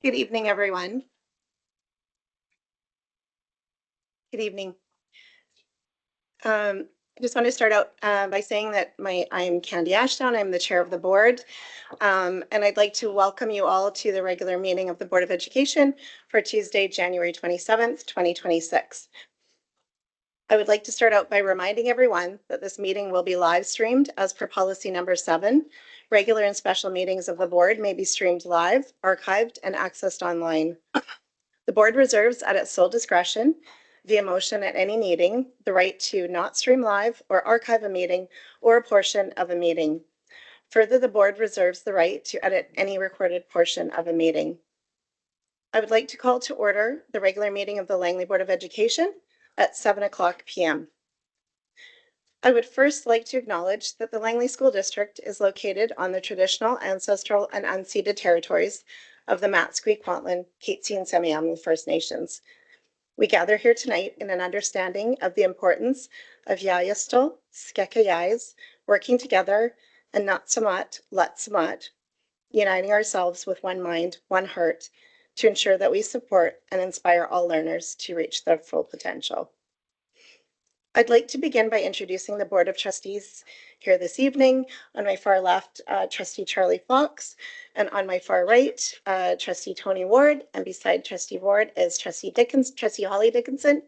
Good evening, everyone. Good evening. I just want to start out by saying that I'm Candy Ashdown. I'm the chair of the board, and I'd like to welcome you all to the regular meeting of the Board of Education for Tuesday, January 27th, 2026. I would like to start out by reminding everyone that this meeting will be live streamed as per policy number 7. Regular and special meetings of the board may be streamed live, archived, and accessed online. The board reserves at its sole discretion, via motion at any meeting, the right to not stream live or archive a meeting or a portion of a meeting. Further, the board reserves the right to edit any recorded portion of a meeting. I would like to call to order the regular meeting of the Langley Board of Education at 7:00 p.m. I would first like to acknowledge that the Langley School District is located on the traditional, ancestral, and unceded territories of the Matsqui, Kwantlen, Katzie, and Semiahmoo First Nations. We gather here tonight in an understanding of the importance of Yayastul, Skekayais, working together and not samat, let samat, uniting ourselves with one mind, one heart, to ensure that we support and inspire all learners to reach their full potential. I'd like to begin by introducing the Board of Trustees here this evening. On my far left, Trustee Charlie Fox, and on my far right, Trustee Tony Ward, and beside Trustee Ward is Trustee Holly Dickinson.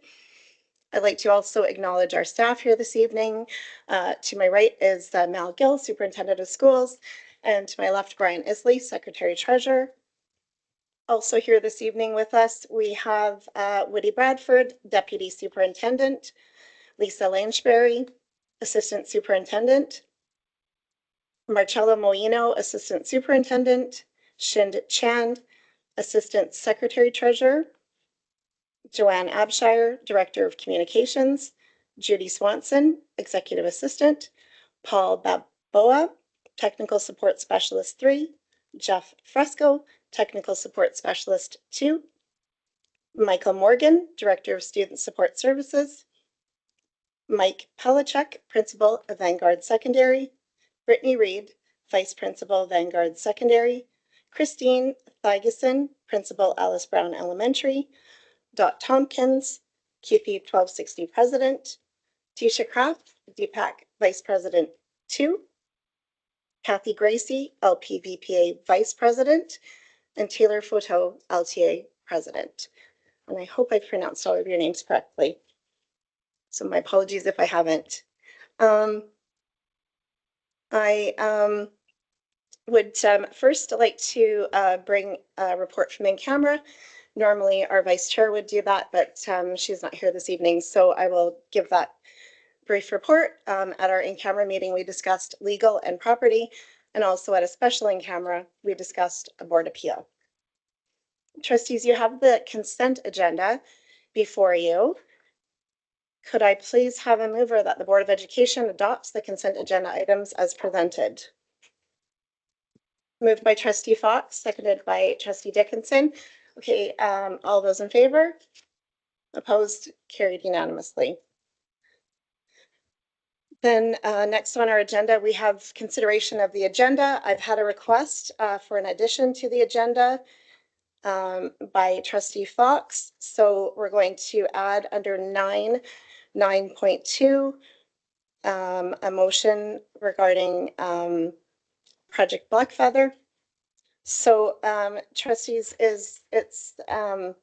I'd like to also acknowledge our staff here this evening. To my right is Mal Gill, Superintendent of Schools, and to my left, Brian Isley, Secretary Treasurer. Also here this evening with us, we have Woody Bradford, Deputy Superintendent, Lisa Langeberry, Assistant Superintendent, Marcello Moino, Assistant Superintendent, Shind Chand, Assistant Secretary Treasurer, Joanne Abshire, Director of Communications, Judy Swanson, Executive Assistant, Paul Baboa, Technical Support Specialist 3, Jeff Fresco, Technical Support Specialist 2, Michael Morgan, Director of Student Support Services, Mike Pelachek, Principal of Vanguard Secondary, Brittany Reed, Vice Principal, Vanguard Secondary, Christine Thigeson, Principal, Alice Brown Elementary, Dot Tompkins, QP 1260 President, Tisha Kraft, DPAC Vice President 2, Kathy Gracie, LPVPA Vice President, and Taylor Photo, LTA President. And I hope I pronounced all of your names correctly. So my apologies if I haven't. I would first like to bring a report from in camera. Normally our vice chair would do that, but she's not here this evening, so I will give that brief report. At our in-camera meeting, we discussed legal and property, and also at a special in-camera, we discussed a board appeal. Trustees, you have the consent agenda before you. Could I please have a mover that the Board of Education adopts the consent agenda items as presented? Moved by Trustee Fox, seconded by Trustee Dickinson. Okay, all those in favor? Opposed? Carried unanimously. Then next on our agenda, we have consideration of the agenda. I've had a request for an addition to the agenda by Trustee Fox. So we're going to add under 9.2 a motion regarding Project Blackfeather. So trustees, it's now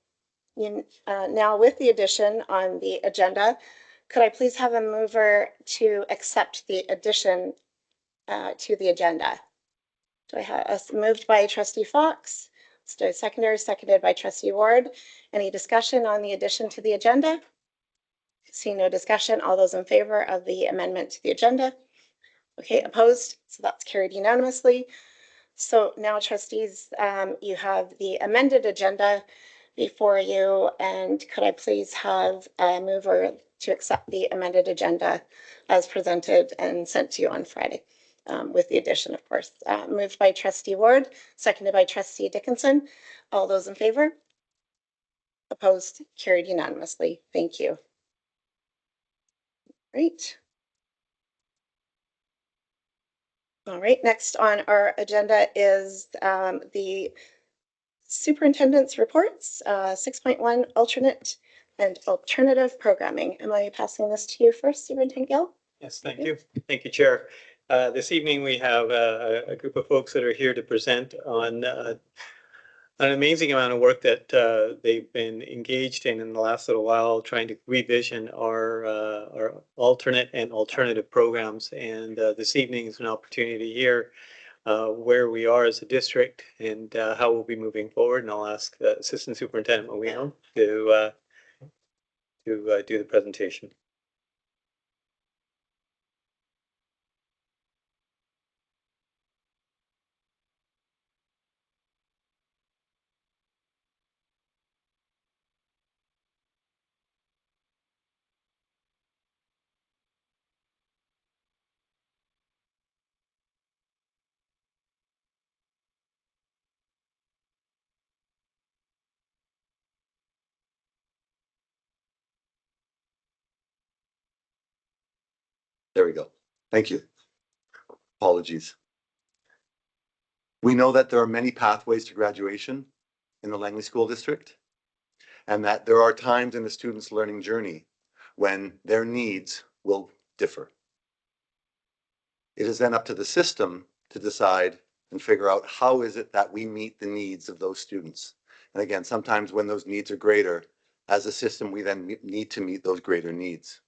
with the addition on the agenda, could I please have a mover to accept the addition to the agenda? Do I have moved by Trustee Fox? Seconded by Trustee Ward. Any discussion on the addition to the agenda? See no discussion. All those in favor of the amendment to the agenda? Okay, opposed? So that's carried unanimously. So now, trustees, you have the amended agenda before you, and could I please have a mover to accept the amended agenda as presented and sent to you on Friday, with the addition, of course. Moved by Trustee Ward, seconded by Trustee Dickinson. All those in favor? Opposed? Carried unanimously. Thank you. Great. All right, next on our agenda is the Superintendent's reports, 6.1 alternate and alternative programming. Am I passing this to you first, Superintendent Gill? Yes, thank you. Thank you, Chair. This evening we have a group of folks that are here to present on an amazing amount of work that they've been engaged in the last little while, trying to revision our alternate and alternative programs. And this evening is an opportunity to hear where we are as a district and how we'll be moving forward. And I'll ask Assistant Superintendent Mowino to do the presentation. There we go. Thank you. Apologies. We know that there are many pathways to graduation in the Langley School District, and that there are times in the student's learning journey when their needs will differ. It is then up to the system to decide and figure out how is it that we meet the needs of those students. And again, sometimes when those needs are greater, as a system, we then need to meet those greater needs.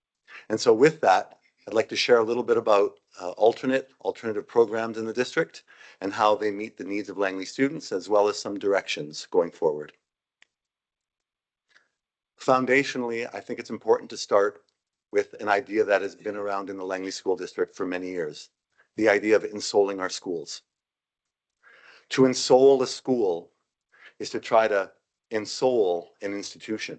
And so with that, I'd like to share a little bit about alternative programs in the district and how they meet the needs of Langley students, as well as some directions going forward. Foundationally, I think it's important to start with an idea that has been around in the Langley School District for many years, the idea of ensoling our schools. To ensole a school is to try to ensoul an institution.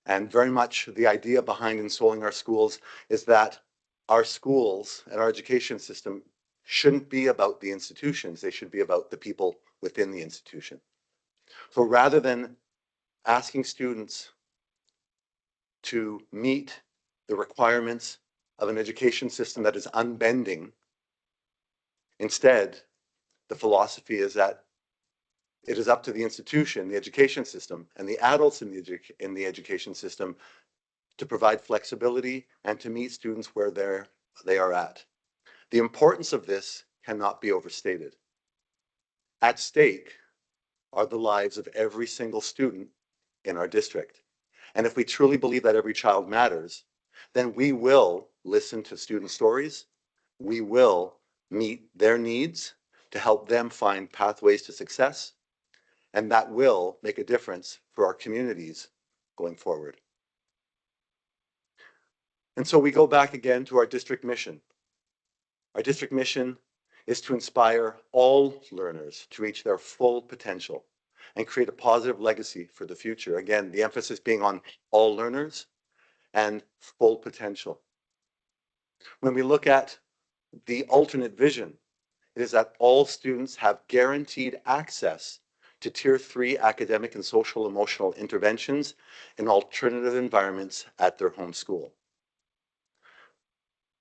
And very much the idea behind ensoling our schools is that our schools and our education system shouldn't be about the institutions, they should be about the people within the institution. So rather than asking students to meet the requirements of an education system that is unbending, instead, the philosophy is that it is up to the institution, the education system, and the adults in the education system to provide flexibility and to meet students where they are at. The importance of this cannot be overstated. At stake are the lives of every single student in our district. And if we truly believe that every child matters, then we will listen to student stories, we will meet their needs to help them find pathways to success, and that will make a difference for our communities going forward. And so we go back again to our district mission. Our district mission is to inspire all learners to reach their full potential and create a positive legacy for the future. Again, the emphasis being on all learners and full potential. When we look at the alternate vision, it is that all students have guaranteed access to Tier 3 academic and social emotional interventions in alternative environments at their home school.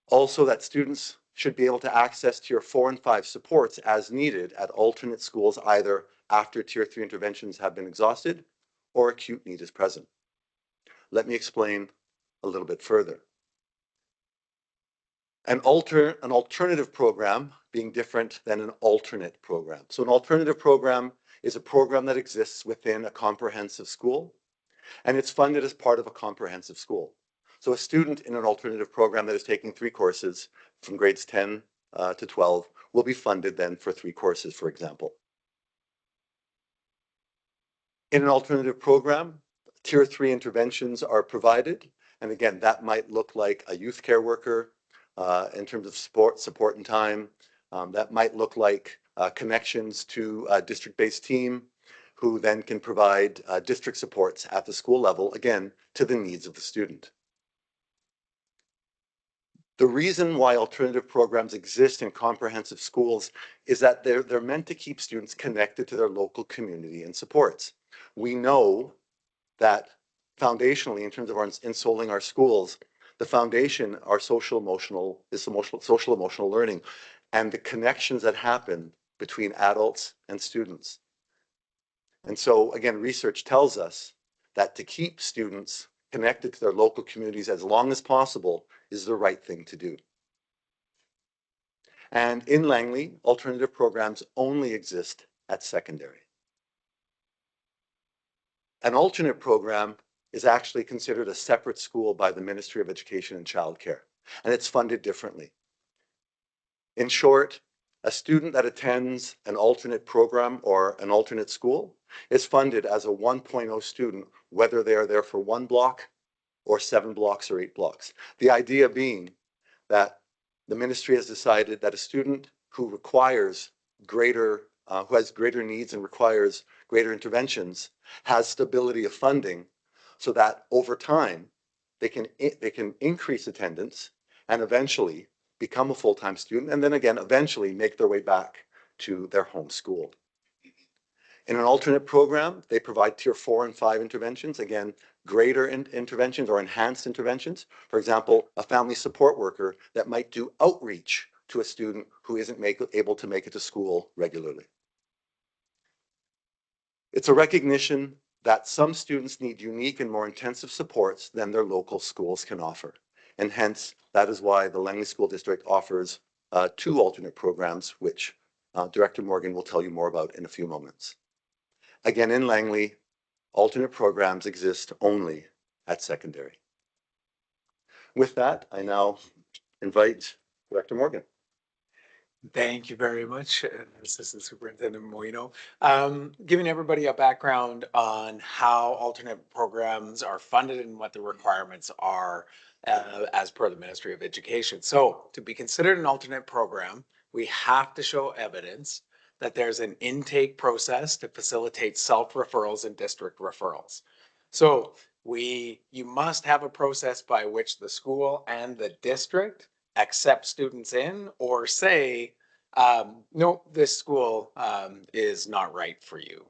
Also, that students should be able to access Tier 4 and 5 supports as needed at alternate schools, either after Tier 3 interventions have been exhausted or acute need is present. Let me explain a little bit further. An alternative program being different than an alternate program. So an alternative program is a program that exists within a comprehensive school, and it's funded as part of a comprehensive school. So a student in an alternative program that is taking 3 courses from grades 10 to 12 will be funded then for 3 courses, for example. In an alternative program, Tier 3 interventions are provided. And again, that might look like a youth care worker in terms of support and time. That might look like connections to a district-based team who then can provide district supports at the school level, again, to the needs of the student. The reason why alternative programs exist in comprehensive schools is that they're meant to keep students connected to their local community and supports. We know that foundationally, in terms of our ensoling our schools, the foundation are social emotional learning and the connections that happen between adults and students. And so again, research tells us that to keep students connected to their local communities as long as possible is the right thing to do. And in Langley, alternative programs only exist at secondary. An alternate program is actually considered a separate school by the Ministry of Education and Childcare, and it's funded differently. In short, a student that attends an alternate program or an alternate school is funded as a 1.0 student, whether they are there for 1 block or 7 blocks or 8 blocks. The idea being that the ministry has decided that a student who requires who has greater needs and requires greater interventions has stability of funding so that over time they can increase attendance and eventually become a full-time student, and then again eventually make their way back to their home school. In an alternate program, they provide tier 4 and 5 interventions, again, greater interventions or enhanced interventions. For example, a family support worker that might do outreach to a student who isn't able to make it to school regularly. It's a recognition that some students need unique and more intensive supports than their local schools can offer. And hence, that is why the Langley School District offers 2 alternate programs, which Director Morgan will tell you more about in a few moments. Again, in Langley, alternate programs exist only at secondary. With that, I now invite Director Morgan. Thank you very much, Assistant Superintendent Moino. Giving everybody a background on how alternate programs are funded and what the requirements are as per the Ministry of Education. So to be considered an alternate program, we have to show evidence that there's an intake process to facilitate self-referrals and district referrals. So you must have a process by which the school and the district accept students in or say, no, this school is not right for you.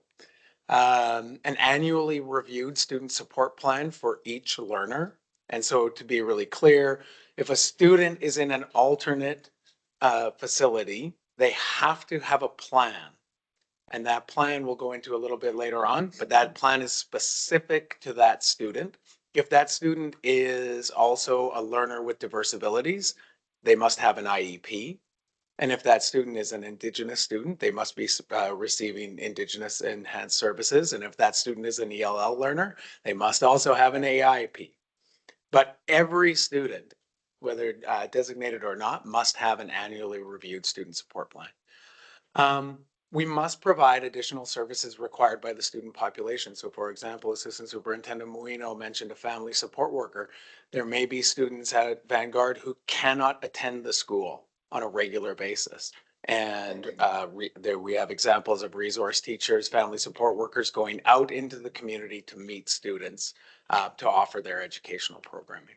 An annually reviewed student support plan for each learner. And so to be really clear, if a student is in an alternate facility, they have to have a plan. And that plan we'll go into a little bit later on, but that plan is specific to that student. If that student is also a learner with diverse abilities, they must have an IEP. And if that student is an Indigenous student, they must be receiving Indigenous enhanced services. And if that student is an ELL learner, they must also have an AIP. But every student, whether designated or not, must have an annually reviewed student support plan. We must provide additional services required by the student population. So for example, Assistant Superintendent Moino mentioned a family support worker. There may be students at Vanguard who cannot attend the school on a regular basis. And there we have examples of resource teachers, family support workers going out into the community to meet students to offer their educational programming.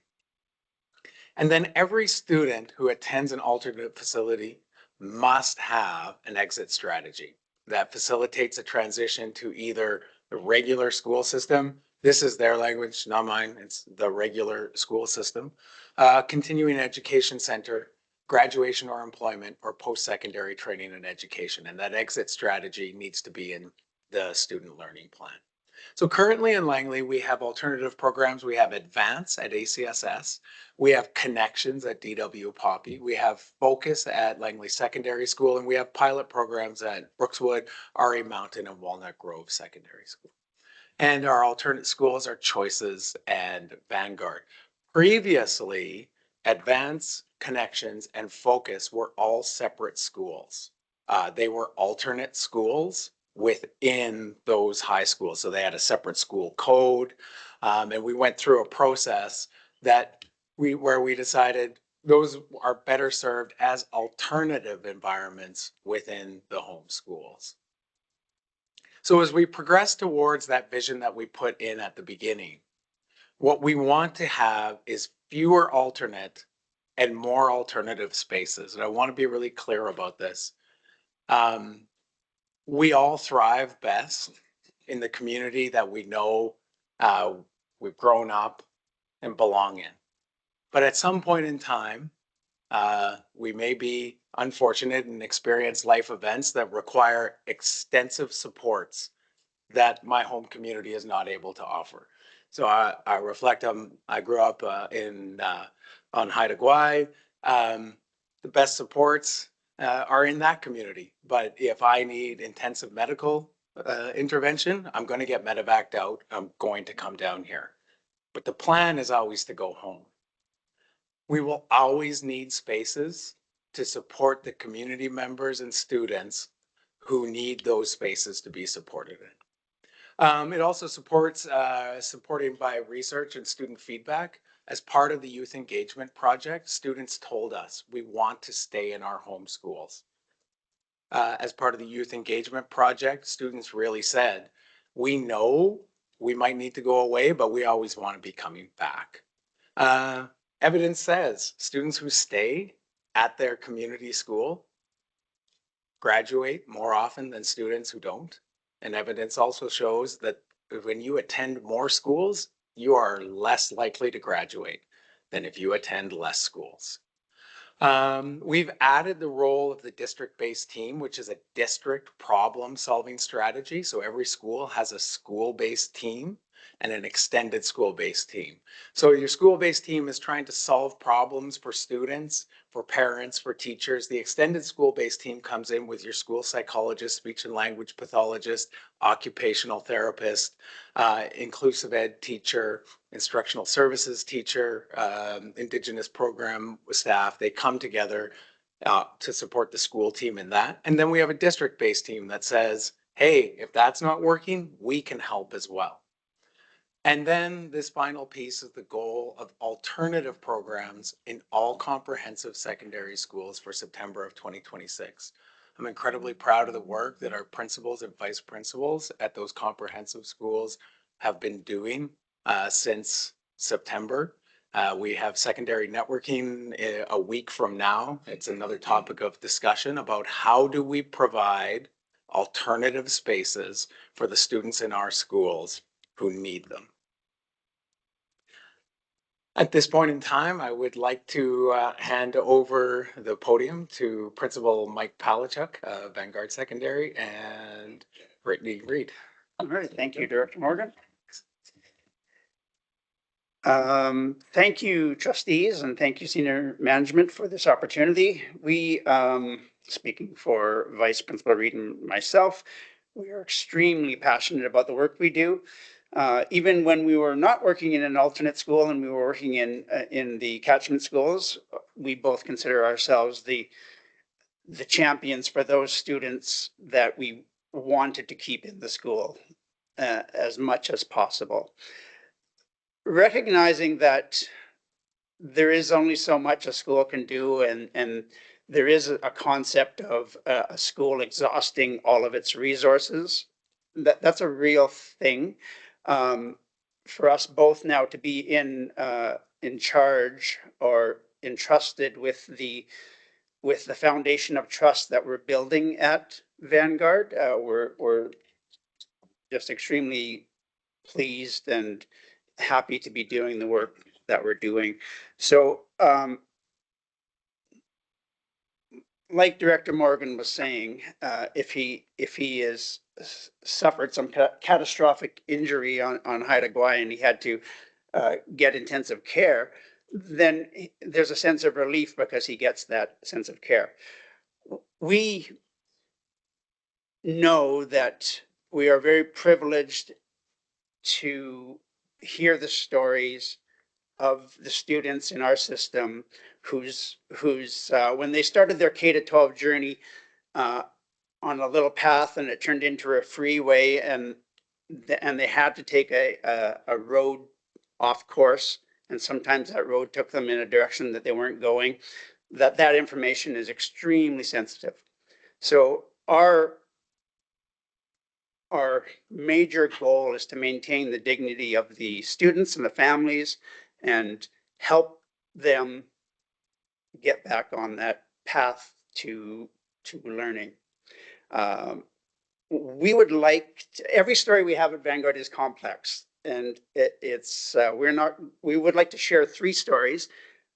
And then every student who attends an alternate facility must have an exit strategy that facilitates a transition to either the regular school system. This is their language, not mine. It's the regular school system, continuing education center, graduation or employment, or post-secondary training and education. And that exit strategy needs to be in the student learning plan. So currently in Langley, we have alternative programs. We have Advance at ACSS. We have Connections at DW Poppy. We have Focus at Langley Secondary School, and we have pilot programs at Brookswood, RA Mountain, and Walnut Grove Secondary School. And our alternate schools are Choices and Vanguard. Previously, Advance, Connections, and Focus were all separate schools. They were alternate schools within those high schools. So they had a separate school code. And we went through a process where we decided those are better served as alternative environments within the home schools. So as we progress towards that vision that we put in at the beginning, what we want to have is fewer alternate and more alternative spaces. And I want to be really clear about this. We all thrive best in the community that we know we've grown up and belong in. But at some point in time, we may be unfortunate and experience life events that require extensive supports that my home community is not able to offer. So I reflect on, I grew up on Haida Gwaii. The best supports are in that community. But if I need intensive medical intervention, I'm going to get medevaced out. I'm going to come down here. But the plan is always to go home. We will always need spaces to support the community members and students who need those spaces to be supported in. It also supports supporting by research and student feedback. As part of the youth engagement project, students told us we want to stay in our home schools. As part of the youth engagement project, students really said, we know we might need to go away, but we always want to be coming back. Evidence says students who stay at their community school graduate more often than students who don't. And evidence also shows that when you attend more schools, you are less likely to graduate than if you attend less schools. We've added the role of the district-based team, which is a district problem-solving strategy. So every school has a school-based team and an extended school-based team. So your school-based team is trying to solve problems for students, for parents, for teachers. The extended school-based team comes in with your school psychologist, speech and language pathologist, occupational therapist, inclusive ed teacher, instructional services teacher, Indigenous program staff. They come together to support the school team in that. And then we have a district-based team that says, hey, if that's not working, we can help as well. And then this final piece is the goal of alternative programs in all comprehensive secondary schools for September of 2026. I'm incredibly proud of the work that our principals and vice principals at those comprehensive schools have been doing since September. We have secondary networking a week from now. It's another topic of discussion about how do we provide alternative spaces for the students in our schools who need them. At this point in time, I would like to hand over the podium to Principal Mike Palachuk, Vanguard Secondary, and Brittany Reed. All right, thank you, Director Morgan. Thank you, trustees, and thank you, senior management, for this opportunity. We, speaking for Vice Principal Reed and myself, we are extremely passionate about the work we do. Even when we were not working in an alternate school and we were working in the catchment schools, we both consider ourselves the champions for those students that we wanted to keep in the school as much as possible. Recognizing that there is only so much a school can do, and there is a concept of a school exhausting all of its resources. That's a real thing. For us both now to be in charge or entrusted with the foundation of trust that we're building at Vanguard, we're just extremely pleased and happy to be doing the work that we're doing. So, like Director Morgan was saying, if he is suffered some catastrophic injury on Haida Gwaii and he had to get intensive care, then there's a sense of relief because he gets that sense of care. We know that we are very privileged to hear the stories of the students in our system who's when they started their K-12 journey on a little path and it turned into a freeway and they had to take a road off course, and sometimes that road took them in a direction that they weren't going, that information is extremely sensitive. So our major goal is to maintain the dignity of the students and the families and help them get back on that path to learning. We would like every story we have at Vanguard is complex, and we would like to share 3 stories.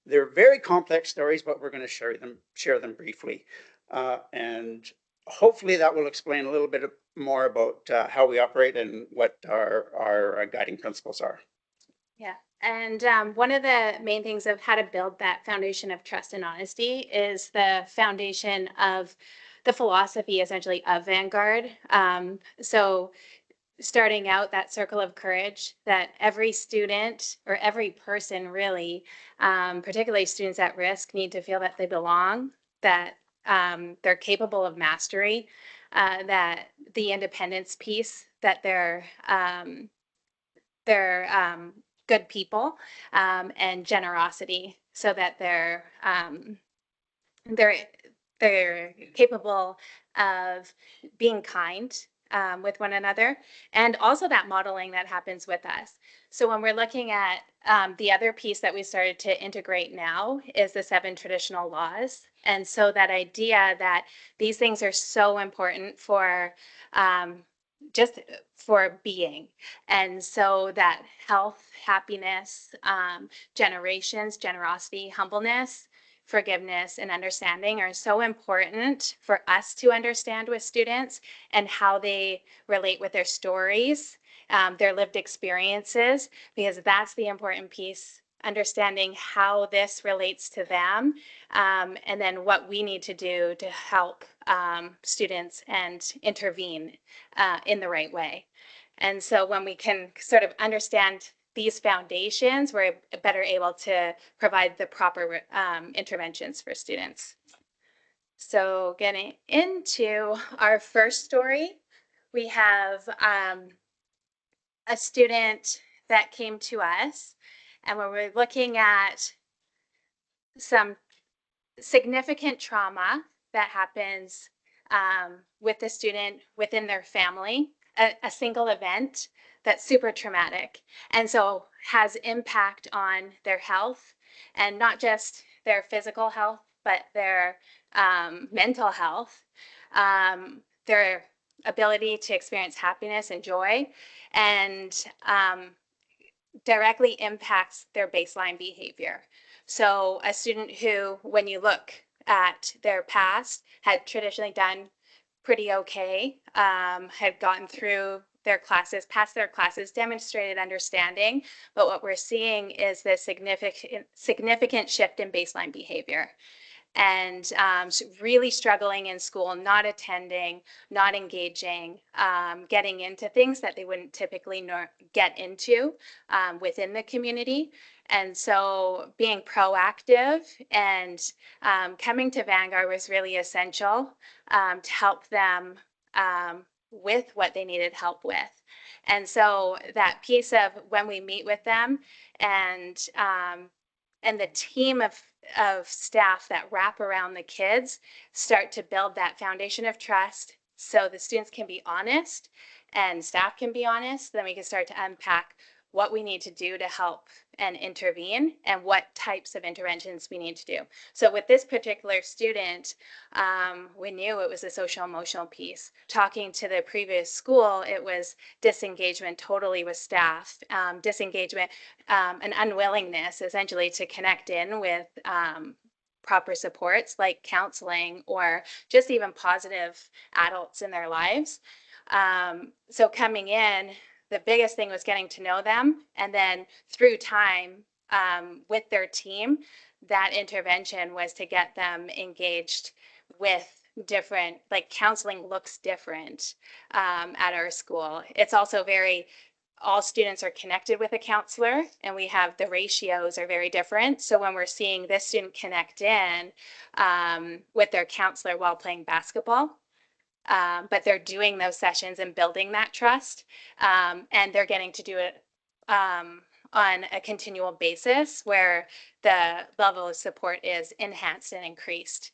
They're very complex stories, but we're going to share them briefly. And hopefully that will explain a little bit more about how we operate and what our guiding principles are. Yeah. And one of the main things of how to build that foundation of trust and honesty is the foundation of the philosophy, essentially, of Vanguard. So starting out that circle of courage that every student or every person really, particularly students at risk, need to feel that they belong, that they're capable of mastery, that the independence piece, that they're good people, and generosity, so that they're they're capable of being kind, with one another, and also that modeling that happens with us. So when we're looking at the other piece that we started to integrate now is the 7 traditional laws. And so that idea that these things are so important for just for being. And so that health, happiness, generations, generosity, humbleness, forgiveness, and understanding are so important for us to understand with students, and how they relate with their stories, their lived experiences, because that's the important piece, understanding how this relates to them, and then what we need to do to help students and intervene in the right way. And so when we can sort of understand these foundations, we're better able to provide the proper interventions for students. So getting into our first story, we have a student that came to us, and when we're looking at some significant trauma that happens with the student within their family, a single event that's super traumatic, and so has impact on their health, and not just their physical health, but their mental health, their ability to experience happiness and joy, and directly impacts their baseline behavior. So a student who, when you look at their past, had traditionally done pretty okay, had gotten through their classes, passed their classes, demonstrated understanding, but what we're seeing is this significant shift in baseline behavior. And really struggling in school, not attending, not engaging, getting into things that they wouldn't typically get into within the community. And so being proactive and coming to Vanguard was really essential to help them with what they needed help with. And so that piece of when we meet with them, and the team of staff that wrap around the kids start to build that foundation of trust, so the students can be honest and staff can be honest, then we can start to unpack what we need to do to help and intervene, and what types of interventions we need to do. So with this particular student, we knew it was a social emotional piece. Talking to the previous school, it was disengagement totally with staff, disengagement, an unwillingness essentially to connect in with proper supports like counseling, or just even positive adults in their lives. So coming in, the biggest thing was getting to know them, and then through time with their team, that intervention was to get them engaged with different, like counseling looks different at our school. It's also all students are connected with a counselor, and we have the ratios are very different. So when we're seeing this student connect in with their counselor while playing basketball, but they're doing those sessions and building that trust, and they're getting to do it on a continual basis where the level of support is enhanced and increased.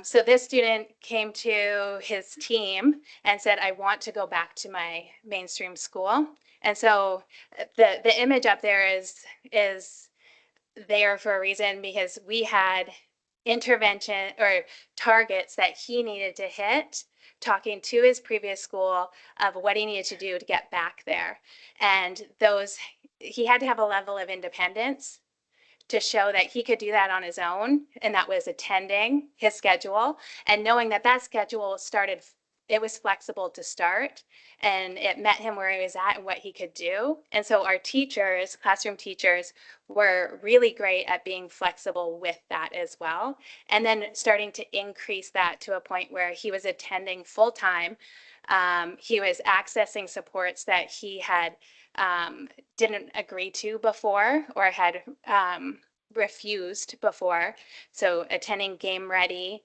So this student came to his team and said, I want to go back to my mainstream school. And so the image up there is there for a reason, because we had intervention or targets that he needed to hit, talking to his previous school of what he needed to do to get back there. And he had to have a level of independence to show that he could do that on his own, and that was attending his schedule and knowing that that schedule started, it was flexible to start, and it met him where he was at and what he could do. And so our teachers, classroom teachers, were really great at being flexible with that as well. And then starting to increase that to a point where he was attending full time. He was accessing supports that he had didn't agree to before or had refused before. So attending Game Ready,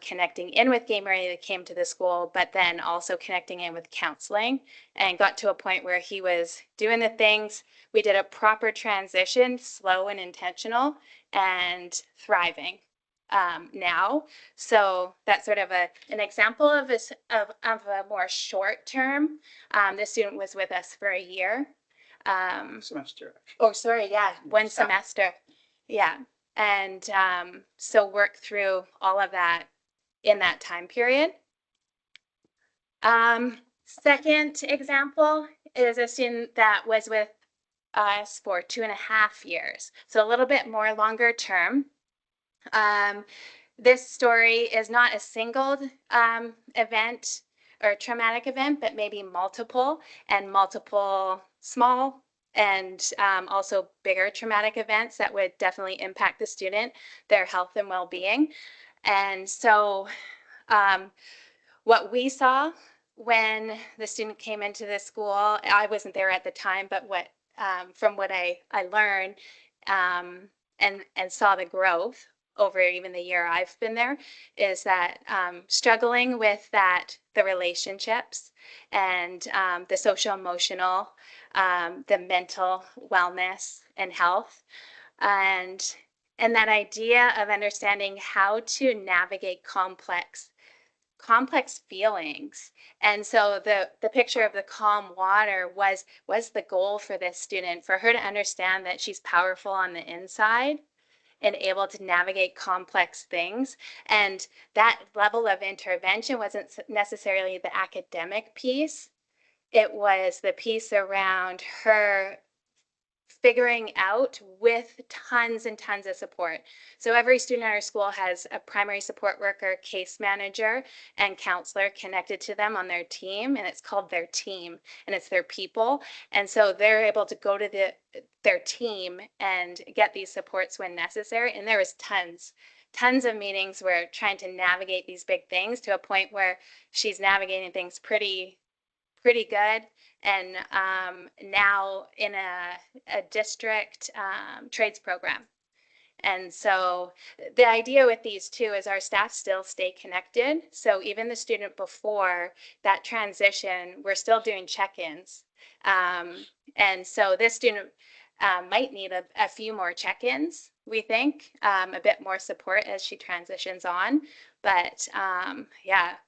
connecting in with Game Ready that came to the school, but then also connecting in with counseling, and got to a point where he was doing the things. We did a proper transition, slow and intentional, and thriving now. So that's sort of an example of a more short term. This student was with us for a year. Semester. Oh, sorry, yeah, one Stop. semester. Yeah. And so work through all of that in that time period. Second example is a student that was with us for 2.5 years. So a little bit more longer term. This story is not a single event or traumatic event, but maybe multiple small and also bigger traumatic events that would definitely impact the student, their health and well-being. And so what we saw when the student came into the school, I wasn't there at the time, but what from what I learned and saw the growth over even the year I've been there, is that struggling with the relationships and the social emotional, the mental wellness and health, and that idea of understanding how to navigate complex feelings. And so the picture of the calm water was the goal for this student, for her to understand that she's powerful on the inside and able to navigate complex things. And that level of intervention wasn't necessarily the academic piece. It was the piece around her figuring out with tons and tons of support. So every student at our school has a primary support worker, case manager, and counselor connected to them on their team, and it's called their team, and it's their people. And so they're able to go to their team and get these supports when necessary. And there was tons of meetings where trying to navigate these big things to a point where she's navigating things pretty good, and now in a district trades program. And so the idea with these two is our staff still stay connected. So even the student before that transition, we're still doing check-ins. And so this student might need a few more check-ins, we think, a bit more support as she transitions on. But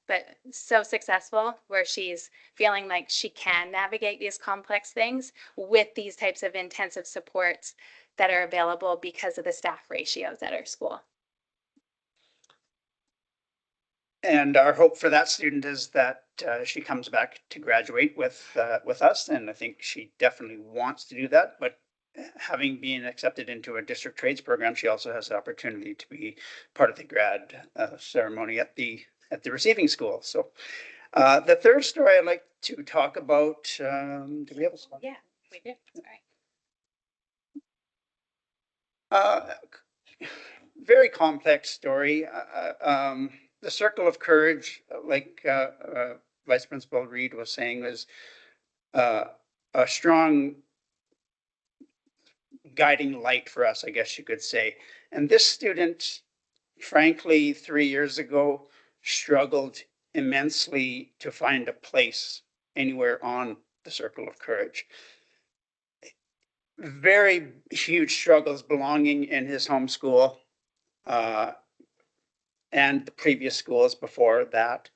but so successful where she's feeling like she can navigate these complex things with these types of intensive supports that are available because of the staff ratios at our school. And our hope for that student is that she comes back to graduate with us, and I think she definitely wants to do that. But having been accepted into a district trades program, she also has the opportunity to be part of the grad ceremony at the receiving school. So the third story I'd like to talk about. Do we have a slide? Yeah, we do. Sorry. Very complex story. The Circle of Courage, like Vice Principal Reed was saying, was a strong guiding light for us, I guess you could say. And this student, frankly, 3 years ago, struggled immensely to find a place anywhere on the Circle of Courage. Very huge struggles belonging in his home school and the previous schools before that.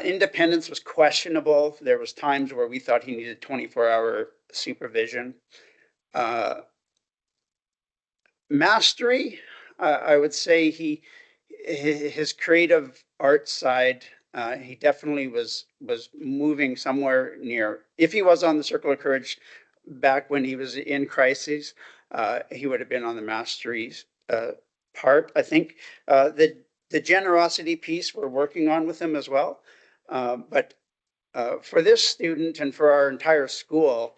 Independence was questionable. There was times where we thought he needed 24-hour supervision. Mastery, I would say his creative art side, he definitely was moving somewhere near. If he was on the Circle of Courage back when he was in crises, he would have been on the masteries part. I think the generosity piece we're working on with him as well. But for this student and for our entire school,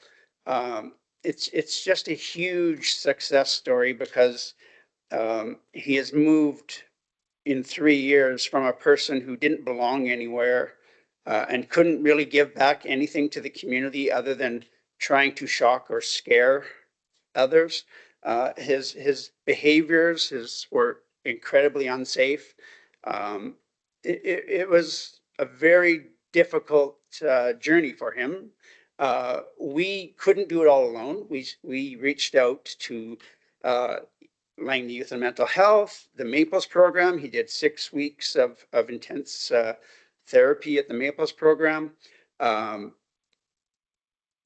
it's just a huge success story because he has moved in 3 years from a person who didn't belong anywhere and couldn't really give back anything to the community other than trying to shock or scare others. His behaviors were incredibly unsafe. It was a very difficult journey for him. We couldn't do it all alone. We reached out to Langley Youth and Mental Health, the Maples program. He did 6 weeks of intense therapy at the Maples program.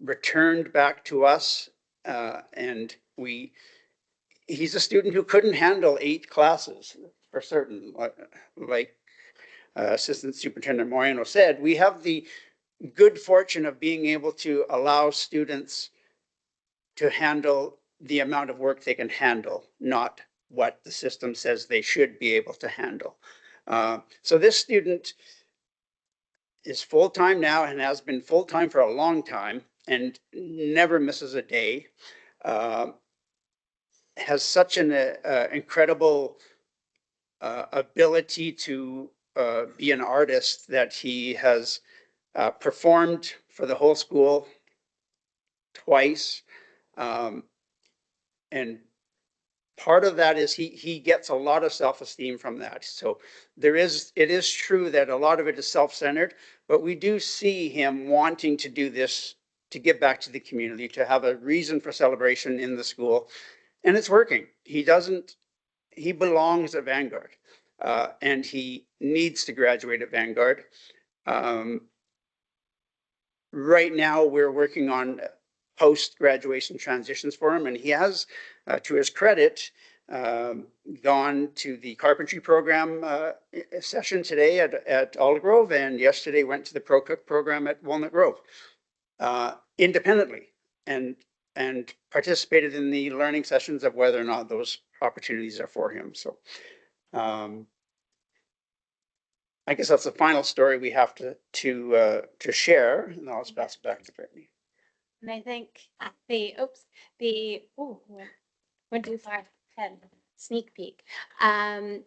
Returned back to us, and he's a student who couldn't handle 8 classes for certain. Like Assistant Superintendent Moreno said, we have the good fortune of being able to allow students to handle the amount of work they can handle, not what the system says they should be able to handle. So this student is full-time now and has been full-time for a long time and never misses a day. Has such an incredible ability to be an artist that he has performed for the whole school twice. And part of that is he gets a lot of self-esteem from that. So it is true that a lot of it is self-centered, but we do see him wanting to do this to give back to the community, to have a reason for celebration in the school. And it's working. He belongs at Vanguard, and he needs to graduate at Vanguard. Right now we're working on post-graduation transitions for him, and he has, to his credit, gone to the carpentry program session today at Olive Grove, and yesterday went to the Pro Cook program at Walnut Grove independently, and participated in the learning sessions of whether or not those opportunities are for him. So I guess that's the final story we have to share, and I'll just pass it back to Brittany. And I think went too far ahead. Sneak peek. I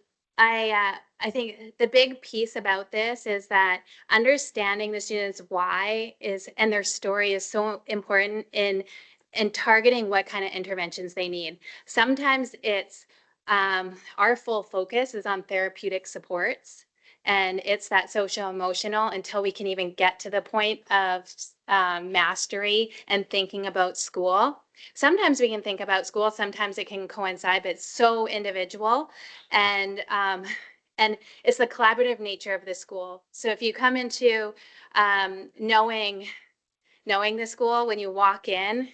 think the big piece about this is that understanding the students' why and their story is so important in targeting what kind of interventions they need. Sometimes it's our full focus is on therapeutic supports, and it's that social emotional until we can even get to the point of mastery and thinking about school. Sometimes we can think about school, sometimes it can coincide, but it's so individual. And it's the collaborative nature of the school. So if you come into knowing the school, when you walk in,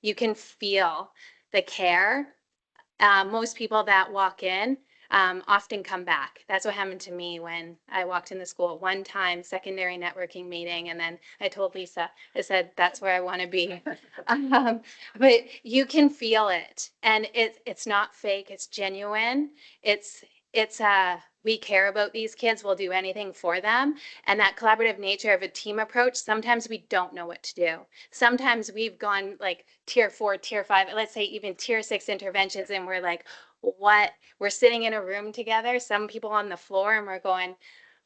you can feel the care. Most people that walk in often come back. That's what happened to me when I walked in the school one time, secondary networking meeting, and then I told Lisa, I said, that's where I want to be. But you can feel it, and it's not fake, it's genuine. It's we care about these kids, we'll do anything for them. And that collaborative nature of a team approach, sometimes we don't know what to do. Sometimes we've gone like tier 4, tier 5, let's say even tier 6 interventions, and we're like, what? We're sitting in a room together, some people on the floor, and we're going,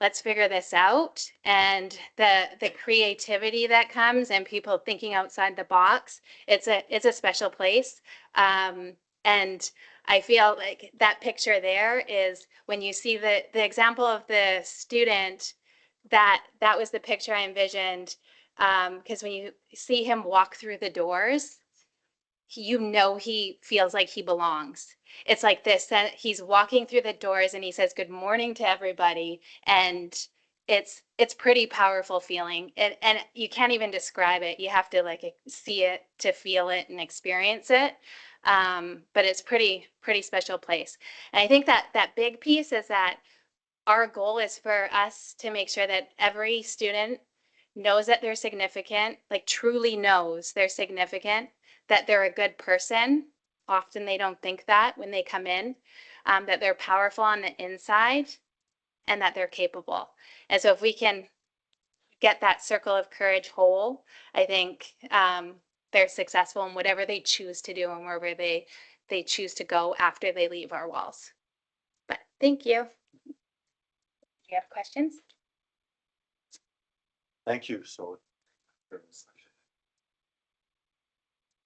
let's figure this out. And the creativity that comes and people thinking outside the box, it's a special place. And I feel like that picture there is when you see the example of the student, that was the picture I envisioned. Because when you see him walk through the doors, he feels like he belongs. It's like this, that he's walking through the doors and he says, good morning to everybody. And it's pretty powerful feeling. And you can't even describe it. You have to like see it to feel it and experience it. But it's pretty special place. And I think that big piece is that our goal is for us to make sure that every student knows that they're significant, like truly knows they're significant, that they're a good person, Often they don't think that when they come in, that they're powerful on the inside and that they're capable. And so if we can get that circle of courage whole, I think they're successful in whatever they choose to do and wherever they choose to go after they leave our walls. But thank you. Do you have questions? Thank you. So.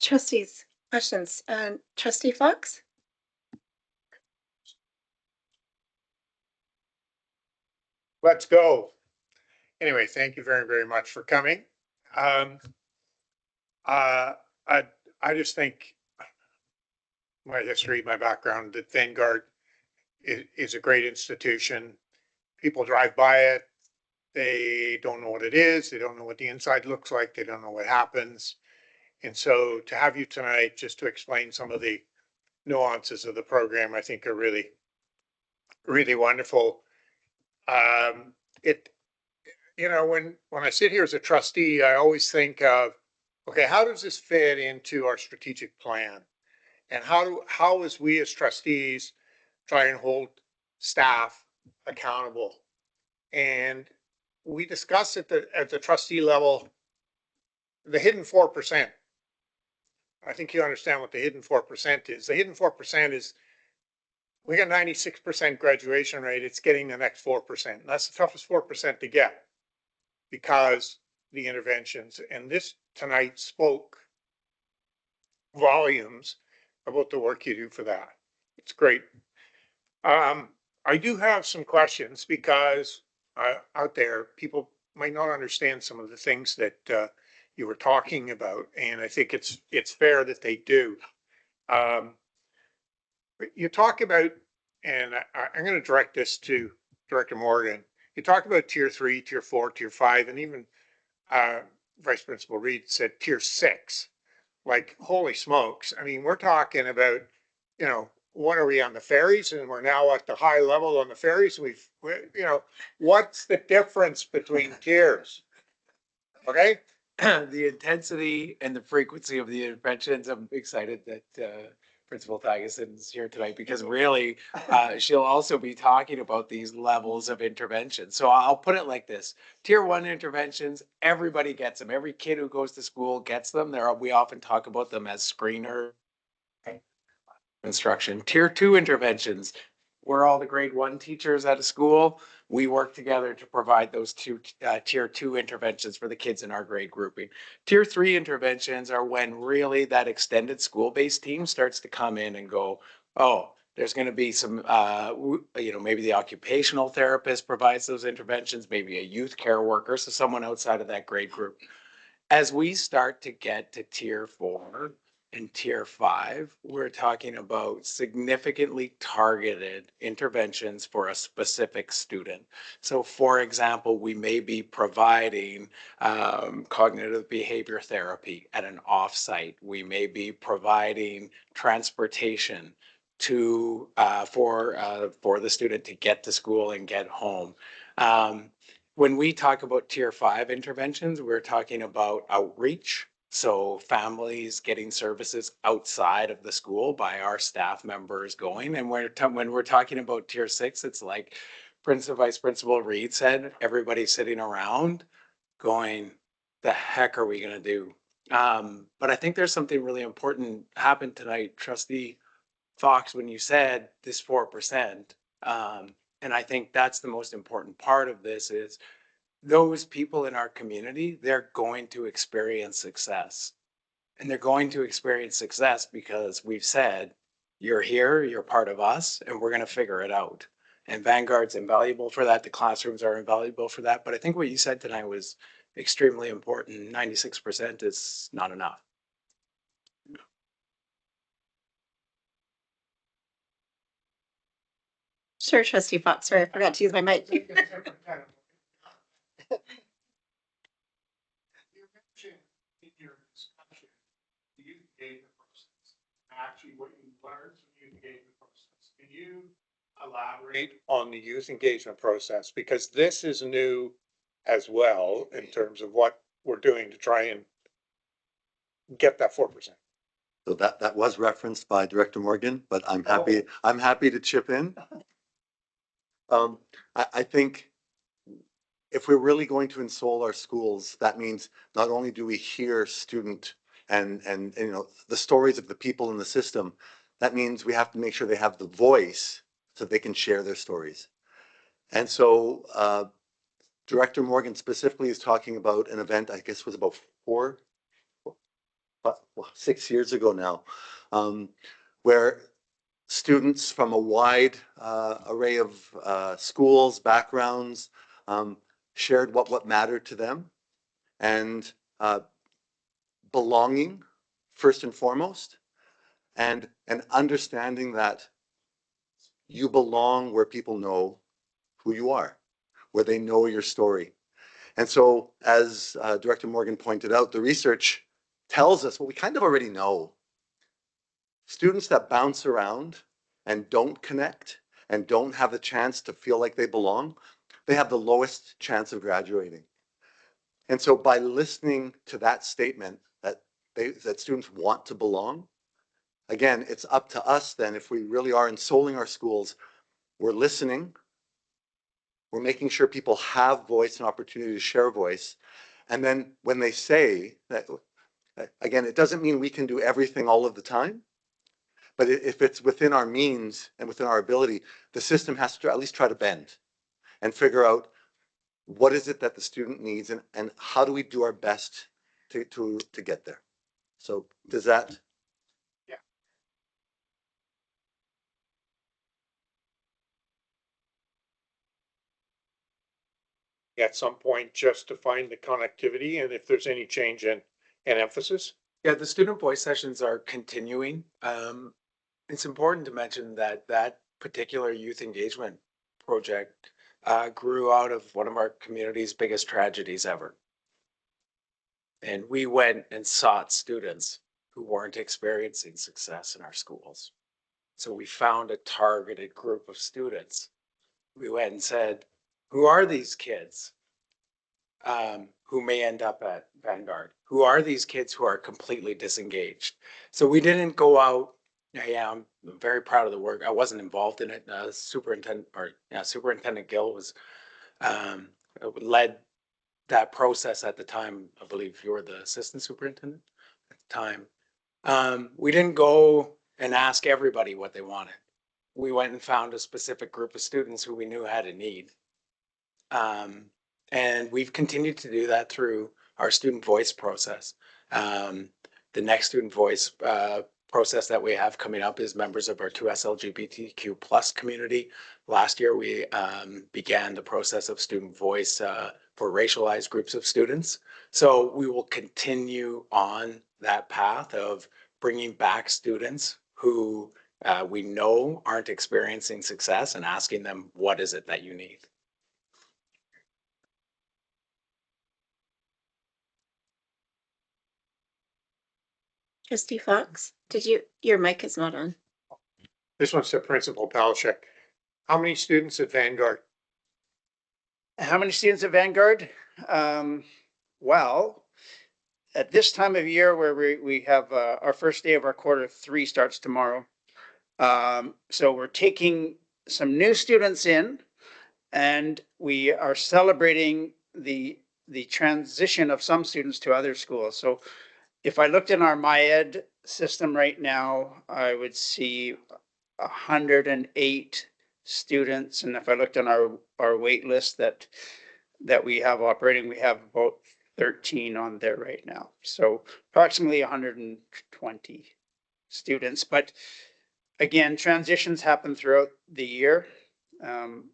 Trustees, questions? Trustee Fox? Let's go. Anyway, thank you very, very much for coming. I just think my history, my background at Vanguard is a great institution. People drive by it. They don't know what it is. They don't know what the inside looks like. They don't know what happens. And so to have you tonight, just to explain some of the nuances of the program, I think are really, really wonderful. When I sit here as a trustee, I always think of, okay, how does this fit into our strategic plan? And how as we as trustees try and hold staff accountable? And we discuss at the trustee level, the hidden 4%. I think you understand what the hidden 4% is. The hidden 4% is we got 96% graduation rate. It's getting the next 4%. And that's the toughest 4% to get because the interventions. And this tonight spoke volumes about the work you do for that. It's great. I do have some questions because out there, people might not understand some of the things that you were talking about, and I think it's fair that they do. You talk about, and I'm going to direct this to Director Morgan. You talked about tier 3, tier 4, tier 5, and even Vice Principal Reed said tier 6. Like, holy smokes. I mean, we're talking about, what are we on the ferries? And we're now at the high level on the ferries. What's the difference between tiers? Okay. The intensity and the frequency of the interventions. I'm excited that Principal Thageson is here tonight because really she'll also be talking about these levels of intervention. So I'll put it like this. Tier 1 interventions, everybody gets them. Every kid who goes to school gets them. We often talk about them as screener instruction. Tier 2 interventions, we're all the grade 1 teachers at a school. We work together to provide those tier 2 interventions for the kids in our grade grouping. Tier 3 interventions are when really that extended school-based team starts to come in and go, oh, there's going to be some, maybe the occupational therapist provides those interventions, maybe a youth care worker, so someone outside of that grade group. As we start to get to tier 4 and tier 5, we're talking about significantly targeted interventions for a specific student. So for example, we may be providing cognitive behavior therapy at an offsite. We may be providing transportation to for the student to get to school and get home. When we talk about tier 5 interventions, we're talking about outreach. So families getting services outside of the school by our staff members going. And when we're talking about tier 6, it's like Vice Principal Reed said, everybody sitting around going, the heck are we going to do? But I think there's something really important happened tonight, Trustee Fox, when you said this 4%. And I think that's the most important part of this is those people in our community, they're going to experience success. And they're going to experience success because we've said, you're here, you're part of us, and we're going to figure it out. And Vanguard's invaluable for that. The classrooms are invaluable for that. But I think what you said tonight was extremely important. 96% is not enough. Sure, Trustee Fox. Sorry, I forgot to use my mic. You mentioned in your discussion the youth engagement process. Actually, what you learned from the youth engagement process. Can you elaborate on the youth engagement process? Because this is new as well in terms of what we're doing to try and get that 4%. So that was referenced by Director Morgan, but I'm happy to chip in. I think if we're really going to ensole our schools, that means not only do we hear student and you know, the stories of the people in the system, that means we have to make sure they have the voice so they can share their stories. And so Director Morgan specifically is talking about an event, I guess was about 6 years ago now, where students from a wide array of schools, backgrounds, shared what mattered to them, and belonging first and foremost, and understanding that you belong where people know who you are, where they know your story. And so, as Director Morgan pointed out, the research tells us what we kind of already know. Students that bounce around and don't connect and don't have the chance to feel like they belong, they have the lowest chance of graduating. And so by listening to that statement that students want to belong, again, it's up to us then, if we really are ensoling our schools, we're listening, we're making sure people have voice and opportunity to share voice. And then when they say that, again, it doesn't mean we can do everything all of the time, but if it's within our means and within our ability, the system has to at least try to bend and figure out what is it that the student needs and how do we do our best to get there. So does that? Yeah. At some point, just to find the connectivity and if there's any change in emphasis. Yeah, the student voice sessions are continuing. It's important to mention that that particular youth engagement project grew out of one of our community's biggest tragedies ever. And we went and sought students who weren't experiencing success in our schools. So we found a targeted group of students. We went and said, who are these kids who may end up at Vanguard? Who are these kids who are completely disengaged? So we didn't go out. Yeah, I'm very proud of the work. I wasn't involved in it. Superintendent Gill was led that process at the time. I believe you were the assistant superintendent at the time. We didn't go and ask everybody what they wanted. We went and found a specific group of students who we knew had a need. And we've continued to do that through our student voice process. The next student voice process that we have coming up is members of our 2S LGBTQ plus community. Last year, we began the process of student voice for racialized groups of students. So we will continue on that path of bringing back students who we know aren't experiencing success and asking them, what is it that you need? Trustee Fox, your mic is not on. This one's to Principal Palashek. How many students at Vanguard? How many students at Vanguard? Well, at this time of year where we have our first day of our Q3 starts tomorrow. So we're taking some new students in and we are celebrating the transition of some students to other schools. So if I looked in our MyEd system right now, I would see 108 students. And if I looked on our wait list that we have operating, we have about 13 on there right now. So approximately 120 students. But again, transitions happen throughout the year. And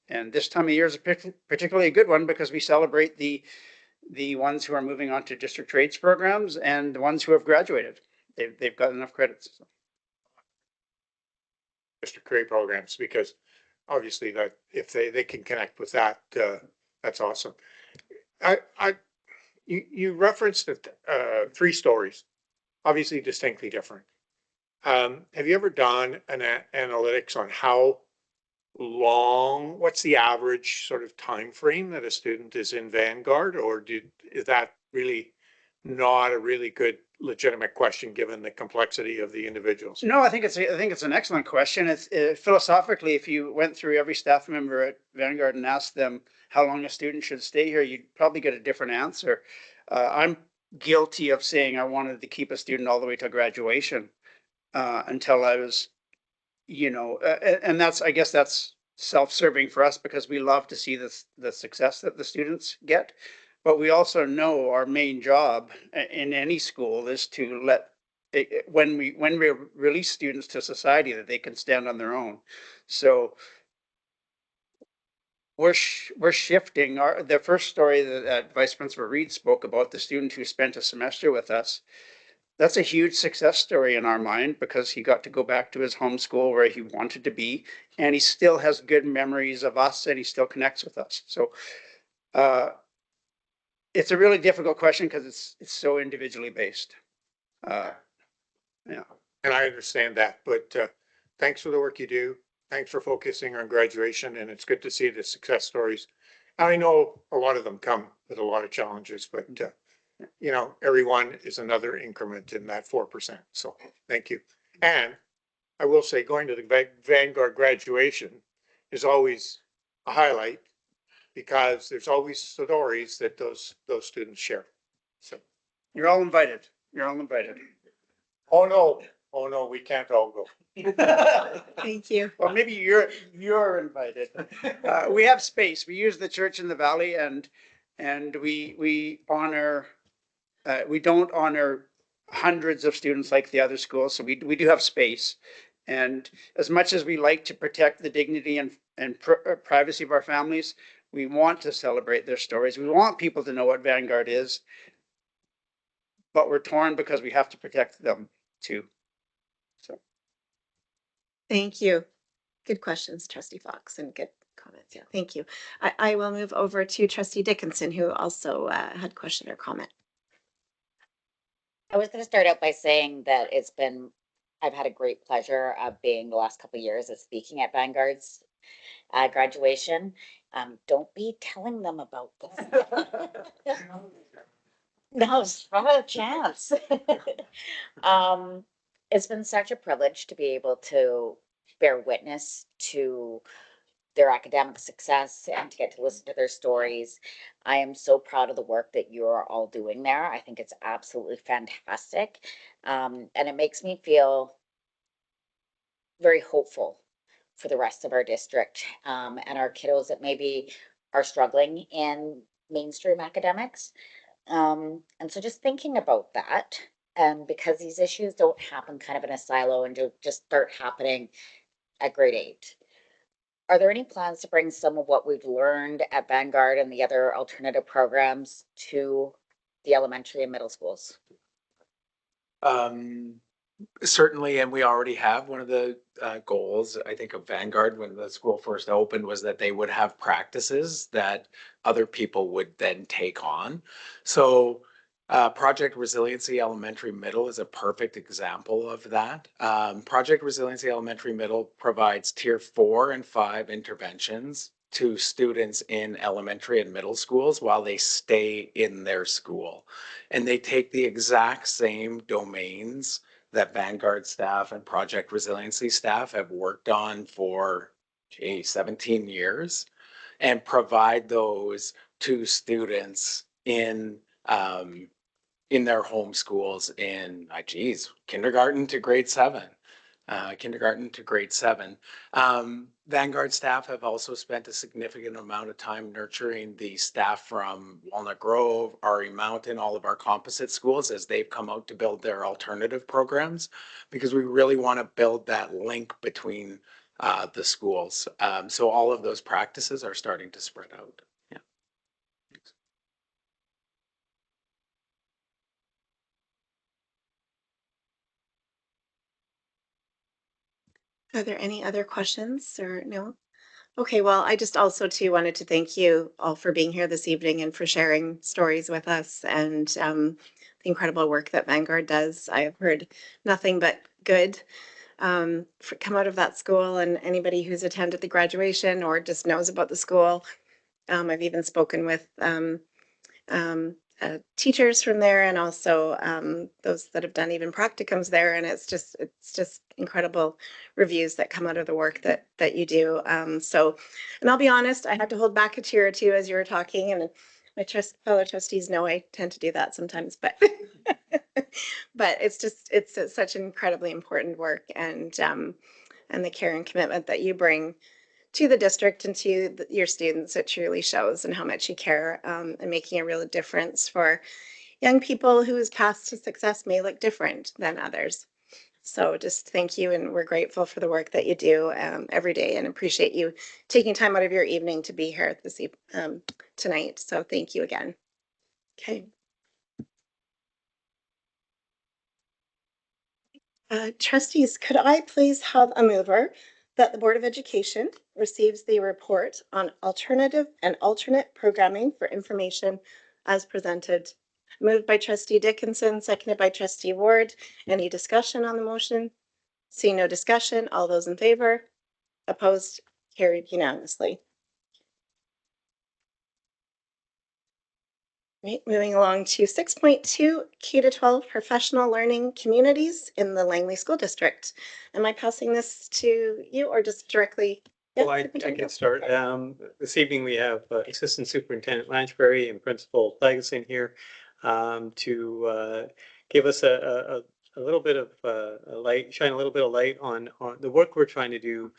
this time of year is particularly a good one because we celebrate the ones who are moving on to district trades programs and the ones who have graduated. They've got enough credits. District trade programs, because obviously that if they can connect with that, that's awesome. You referenced that 3 stories, obviously distinctly different. Have you ever done an analytics on how long, what's the average sort of time frame that a student is in Vanguard, or is that really not a really good legitimate question, given the complexity of the individuals? No, I think it's an excellent question. It's philosophically, if you went through every staff member at Vanguard and asked them how long a student should stay here, you'd probably get a different answer. I'm guilty of saying I wanted to keep a student all the way to graduation until I was, and that's, I guess that's self-serving for us because we love to see the success that the students get. But we also know our main job in any school is to let when we release students to society that they can stand on their own. So we're shifting the first story that Vice Principal Reed spoke about, the student who spent a semester with us. That's a huge success story in our mind because he got to go back to his home school where he wanted to be, and he still has good memories of us and he still connects with us. So it's a really difficult question because it's so individually based. Yeah. And I understand that, but thanks for the work you do. Thanks for focusing on graduation, and it's good to see the success stories. I know a lot of them come with a lot of challenges, but everyone is another increment in that 4%. So thank you. And I will say, going to the Vanguard graduation is always a highlight because there's always stories that those students share. So You're all invited. You're all invited. oh no, we can't all go. Thank you. Well, maybe you're invited. We have space. We use the church in the valley, and we honor. We don't honor hundreds of students like the other schools, so we do have space. And as much as we like to protect the dignity and privacy of our families, we want to celebrate their stories. We want people to know what Vanguard is, but we're torn because we have to protect them too. So. Thank you. Good questions, Trustee Fox, and good comments. Yeah, thank you. I will move over to Trustee Dickinson, who also had a question or comment. I was going to start out by saying that I've had a great pleasure of being the last couple of years of speaking at Vanguard's graduation. Don't be telling them about this. No, it's not a chance. It's been such a privilege to be able to bear witness to their academic success and to get to listen to their stories. I am so proud of the work that you are all doing there. I think it's absolutely fantastic. And it makes me feel very hopeful for the rest of our district and our kiddos that maybe are struggling in mainstream academics. And so just thinking about that, and because these issues don't happen kind of in a silo and just start happening at grade 8. Are there any plans to bring some of what we've learned at Vanguard and the other alternative programs to the elementary and middle schools? Certainly, and we already have one of the goals, I think, of Vanguard when the school first opened was that they would have practices that other people would then take on. So Project Resiliency Elementary Middle is a perfect example of that. Project Resiliency Elementary Middle provides tier 4 and 5 interventions to students in elementary and middle schools while they stay in their school. And they take the exact same domains that Vanguard staff and Project Resiliency staff have worked on for 17 years and provide those to students in their home schools in, kindergarten to grade 7. Vanguard staff have also spent a significant amount of time nurturing the staff from Walnut Grove, RE Mountain, all of our composite schools as they've come out to build their alternative programs, because we really want to build that link between the schools. So all of those practices are starting to spread out. Yeah. Thanks. Are there any other questions or no? Okay, well, I just also too wanted to thank you all for being here this evening and for sharing stories with us and the incredible work that Vanguard does. I have heard nothing but good come out of that school, and anybody who's attended the graduation or just knows about the school. I've even spoken with teachers from there, and also those that have done even practicums there. And it's just incredible reviews that come out of the work that you do. So, and I'll be honest, I had to hold back a tear or two as you were talking, and my fellow trustees know I tend to do that sometimes, but but it's such incredibly important work, and the care and commitment that you bring to the district and to your students, it truly shows, and how much you care, and making a real difference for young people whose paths to success may look different than others. So just thank you, and we're grateful for the work that you do every day, and appreciate you taking time out of your evening to be here tonight. So thank you again. Okay. Trustees, could I please have a mover that the Board of Education receives the report on alternative and alternate programming for information as presented? Moved by Trustee Dickinson, seconded by Trustee Ward. Any discussion on the motion? See no discussion. All those in favor? Opposed? Carried unanimously. Right, moving along to 6.2, K-12 professional learning communities in the Langley School District. Am I passing this to you or just directly? Well, I can start. This evening we have Assistant Superintendent Lanchbury and Principal Ferguson here to give us a little bit of shine a little bit of light on the work we're trying to do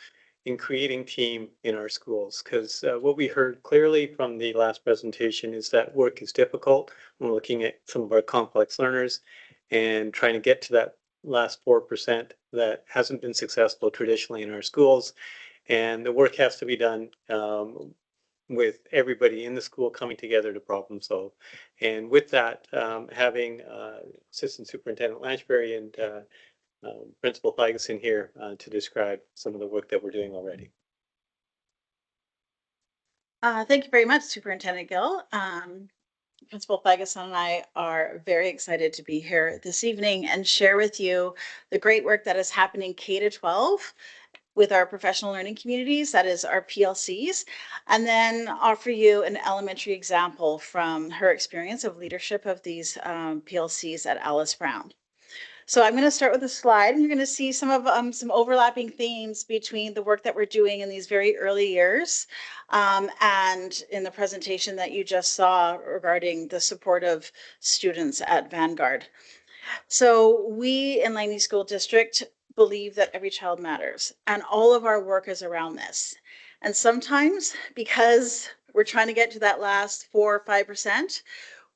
in creating team in our schools. Because what we heard clearly from the last presentation is that work is difficult. We're looking at some of our complex learners and trying to get to that last 4% that hasn't been successful traditionally in our schools. And the work has to be done with everybody in the school coming together to problem solve. And with that, having Assistant Superintendent Lanchbury and Principal Ferguson here to describe some of the work that we're doing already. Thank you very much, Superintendent Gill. Principal Ferguson and I are very excited to be here this evening and share with you the great work that is happening K-12 with our professional learning communities, that is our PLCs, and then offer you an elementary example from her experience of leadership of these PLCs at Alice Brown. So I'm going to start with a slide, and you're going to see some of some overlapping themes between the work that we're doing in these very early years and in the presentation that you just saw regarding the support of students at Vanguard. So we in Langley School District believe that every child matters, and all of our work is around this. And sometimes, because we're trying to get to that last 4 or 5%,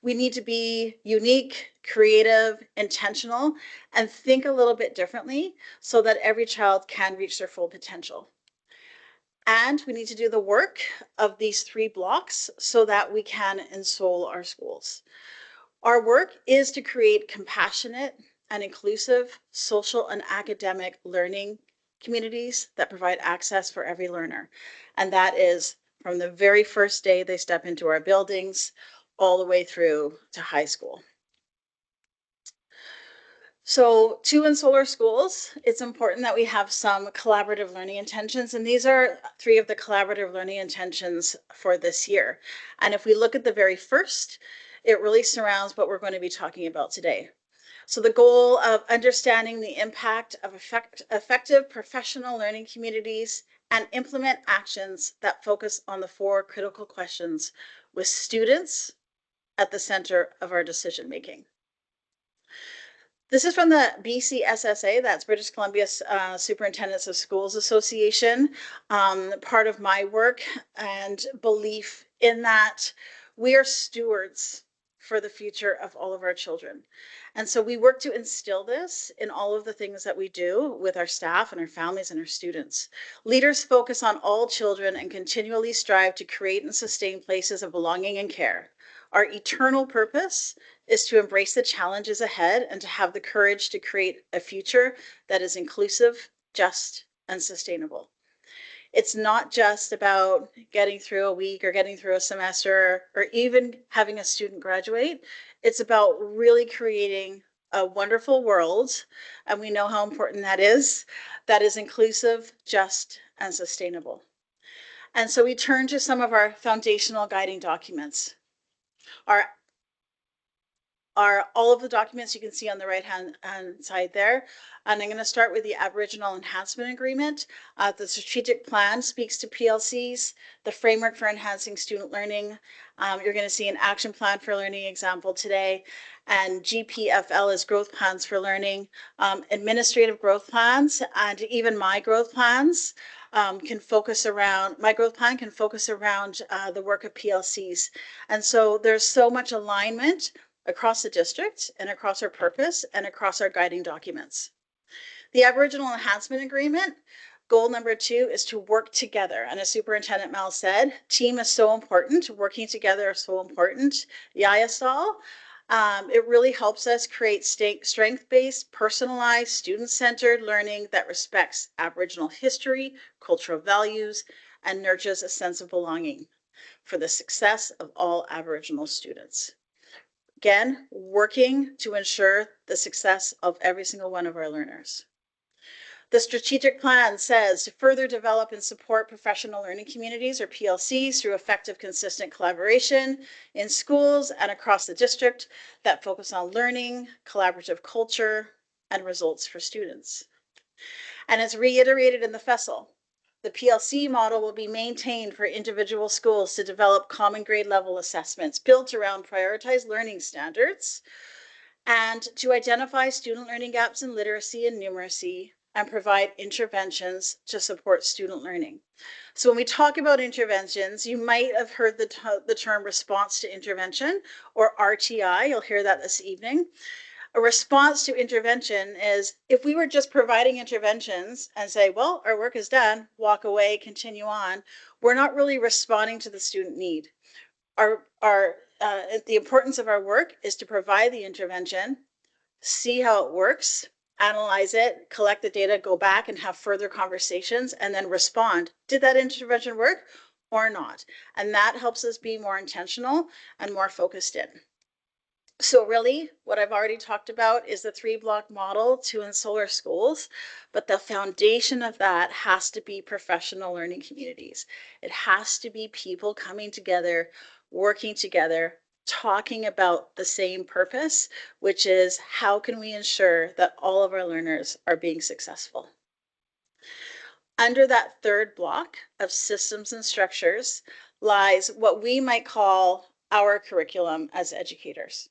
we need to be unique, creative, intentional, and think a little bit differently so that every child can reach their full potential. And we need to do the work of these 3 blocks so that we can ensoul our schools. Our work is to create compassionate and inclusive social and academic learning communities that provide access for every learner. And that is from the very first day they step into our buildings all the way through to high school. So to ensoul our schools, it's important that we have some collaborative learning intentions. And these are 3 of the collaborative learning intentions for this year. And if we look at the very first, it really surrounds what we're going to be talking about today. So the goal of understanding the impact of effective professional learning communities and implement actions that focus on the 4 critical questions with students at the center of our decision making. This is from the BCSSA, that's British Columbia Superintendents of Schools Association, part of my work and belief in that we are stewards for the future of all of our children. And so we work to instill this in all of the things that we do with our staff and our families and our students. Leaders focus on all children and continually strive to create and sustain places of belonging and care. Our eternal purpose is to embrace the challenges ahead and to have the courage to create a future that is inclusive, just, and sustainable. It's not just about getting through a week or getting through a semester or even having a student graduate. It's about really creating a wonderful world, and we know how important that is inclusive, just, and sustainable. And so we turn to some of our foundational guiding documents. Our are all of the documents you can see on the right-hand side there. And I'm going to start with the Aboriginal Enhancement Agreement. The strategic plan speaks to PLCs, the framework for enhancing student learning. You're going to see an action plan for learning example today, and GPFL is growth plans for learning, administrative growth plans, and even my growth plans can focus around, my growth plan can focus around the work of PLCs. And so there's so much alignment across the district and across our purpose and across our guiding documents. The Aboriginal Enhancement Agreement, goal number 2 is to work together. And as Superintendent Mel said, team is so important, working together is so important. Yayasol, it really helps us create strength-based, personalized, student-centered learning that respects Aboriginal history, cultural values, and nurtures a sense of belonging for the success of all Aboriginal students. Again, working to ensure the success of every single one of our learners. The strategic plan says to further develop and support professional learning communities, or PLCs, through effective, consistent collaboration in schools and across the district that focus on learning, collaborative culture, and results for students. And as reiterated in the FESL, the PLC model will be maintained for individual schools to develop common grade level assessments built around prioritized learning standards and to identify student learning gaps in literacy and numeracy and provide interventions to support student learning. So when we talk about interventions, you might have heard the term response to intervention, or RTI. You'll hear that this evening. A response to intervention is if we were just providing interventions and say, well, our work is done, walk away, continue on, we're not really responding to the student need. The importance of our work is to provide the intervention, see how it works, analyze it, collect the data, go back and have further conversations, and then respond. Did that intervention work or not? And that helps us be more intentional and more focused in. So really, what I've already talked about is the 3-block model to Solar schools, but the foundation of that has to be professional learning communities. It has to be people coming together, working together, talking about the same purpose, which is how can we ensure that all of our learners are being successful? Under that 3rd block of systems and structures lies what we might call our curriculum as educators.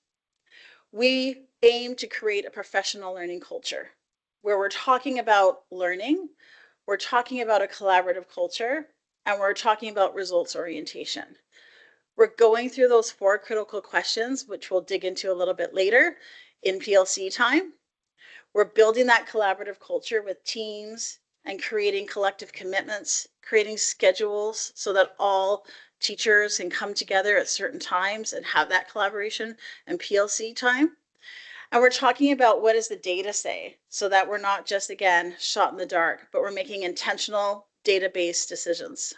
We aim to create a professional learning culture where we're talking about learning, we're talking about a collaborative culture, and we're talking about results orientation. We're going through those 4 critical questions, which we'll dig into a little bit later in PLC time. We're building that collaborative culture with teams and creating collective commitments, creating schedules so that all teachers can come together at certain times and have that collaboration and PLC time. And we're talking about what does the data say so that we're not just, again, shot in the dark, but we're making intentional data-based decisions.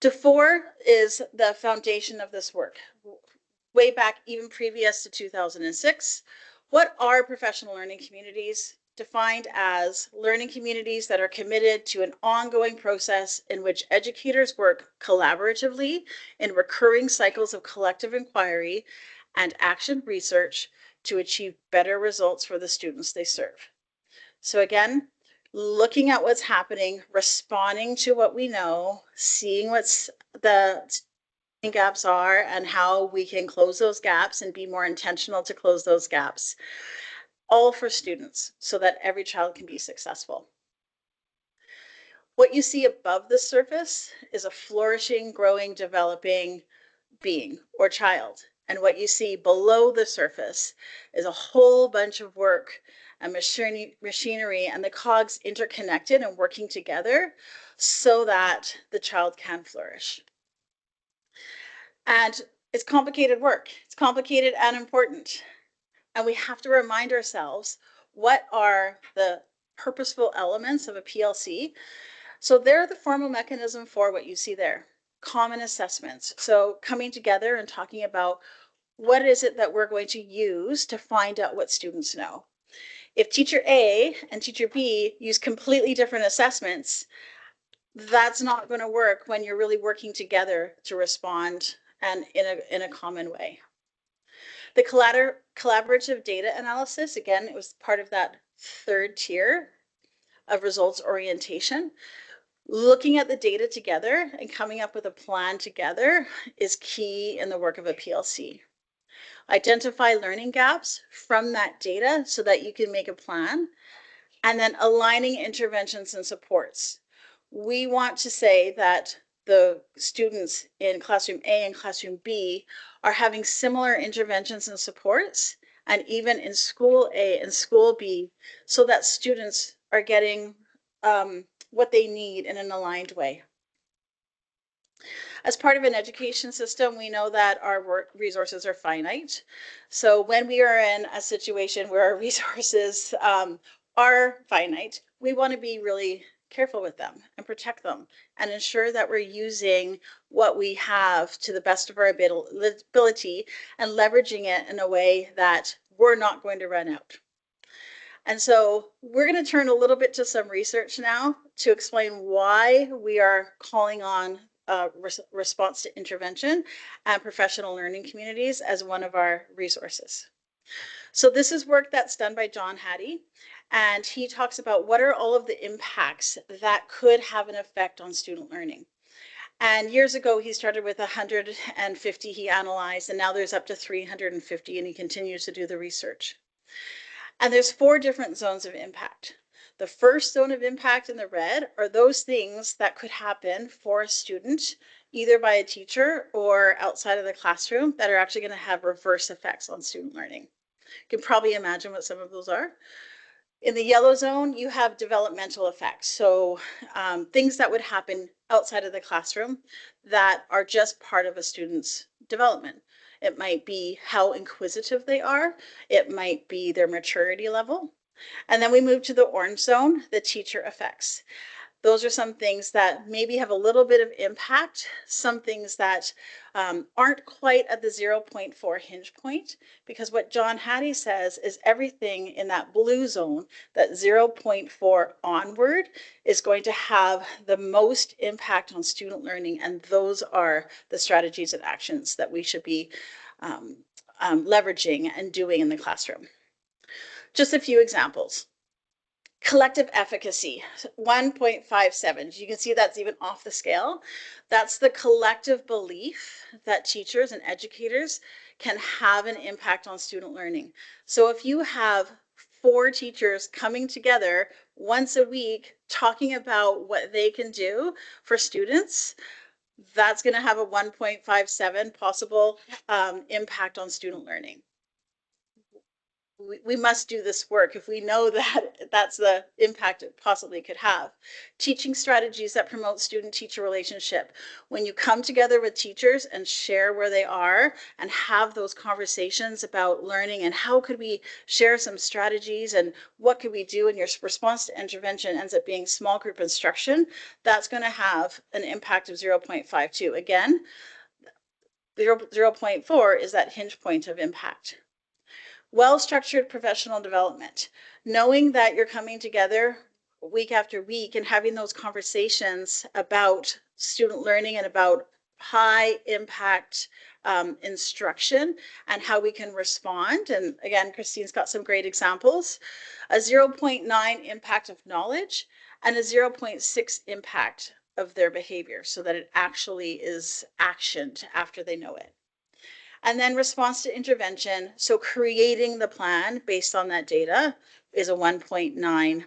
DE4 is the foundation of this work. Way back, even previous to 2006, what are professional learning communities? Defined as learning communities that are committed to an ongoing process in which educators work collaboratively in recurring cycles of collective inquiry and action research to achieve better results for the students they serve. So again, looking at what's happening, responding to what we know, seeing what's the gaps are and how we can close those gaps and be more intentional to close those gaps, all for students so that every child can be successful. What you see above the surface is a flourishing, growing, developing being or child. And what you see below the surface is a whole bunch of work and machinery and the cogs interconnected and working together so that the child can flourish. And it's complicated work. It's complicated and important. And we have to remind ourselves what are the purposeful elements of a PLC. So they're the formal mechanism for what you see there. Common assessments. So coming together and talking about what is it that we're going to use to find out what students know. If teacher A and teacher B use completely different assessments, that's not going to work when you're really working together to respond and in a common way. The collaborative data analysis, again, it was part of that third tier of results orientation. Looking at the data together and coming up with a plan together is key in the work of a PLC. Identify learning gaps from that data so that you can make a plan, and then aligning interventions and supports. We want to say that the students in classroom A and classroom B are having similar interventions and supports, and even in school A and school B, so that students are getting what they need in an aligned way. As part of an education system, we know that our work resources are finite. So when we are in a situation where our resources are finite, we want to be really careful with them and protect them and ensure that we're using what we have to the best of our ability and leveraging it in a way that we're not going to run out. And so we're going to turn a little bit to some research now to explain why we are calling on response to intervention and professional learning communities as one of our resources. So this is work that's done by John Hattie, and he talks about what are all of the impacts that could have an effect on student learning. And years ago, he started with 150 he analyzed, and now there's up to 350, and he continues to do the research. And there's 4 different zones of impact. The first zone of impact in the red are those things that could happen for a student, either by a teacher or outside of the classroom, that are actually going to have reverse effects on student learning. You can probably imagine what some of those are. In the yellow zone, you have developmental effects. So things that would happen outside of the classroom that are just part of a student's development. It might be how inquisitive they are. It might be their maturity level. And then we move to the orange zone, the teacher effects. Those are some things that maybe have a little bit of impact, some things that aren't quite at the 0.4 hinge point, because what John Hattie says is everything in that blue zone, that 0.4 onward, is going to have the most impact on student learning, and those are the strategies and actions that we should be leveraging and doing in the classroom. Just a few examples. Collective efficacy, 1.57. You can see that's even off the scale. That's the collective belief that teachers and educators can have an impact on student learning. So if you have 4 teachers coming together once a week talking about what they can do for students, that's going to have a 1.57 possible impact on student learning. We must do this work if we know that that's the impact it possibly could have. Teaching strategies that promote student-teacher relationship. When you come together with teachers and share where they are and have those conversations about learning and how could we share some strategies and what could we do, and your response to intervention ends up being small group instruction, that's going to have an impact of 0.52. Again, 0.4 is that hinge point of impact. Well-structured professional development, knowing that you're coming together week after week and having those conversations about student learning and about high impact instruction and how we can respond. And again, Christine's got some great examples. A 0.9 impact of knowledge and a 0.6 impact of their behavior, so that it actually is actioned after they know it. And then response to intervention, so creating the plan based on that data, is a 1.9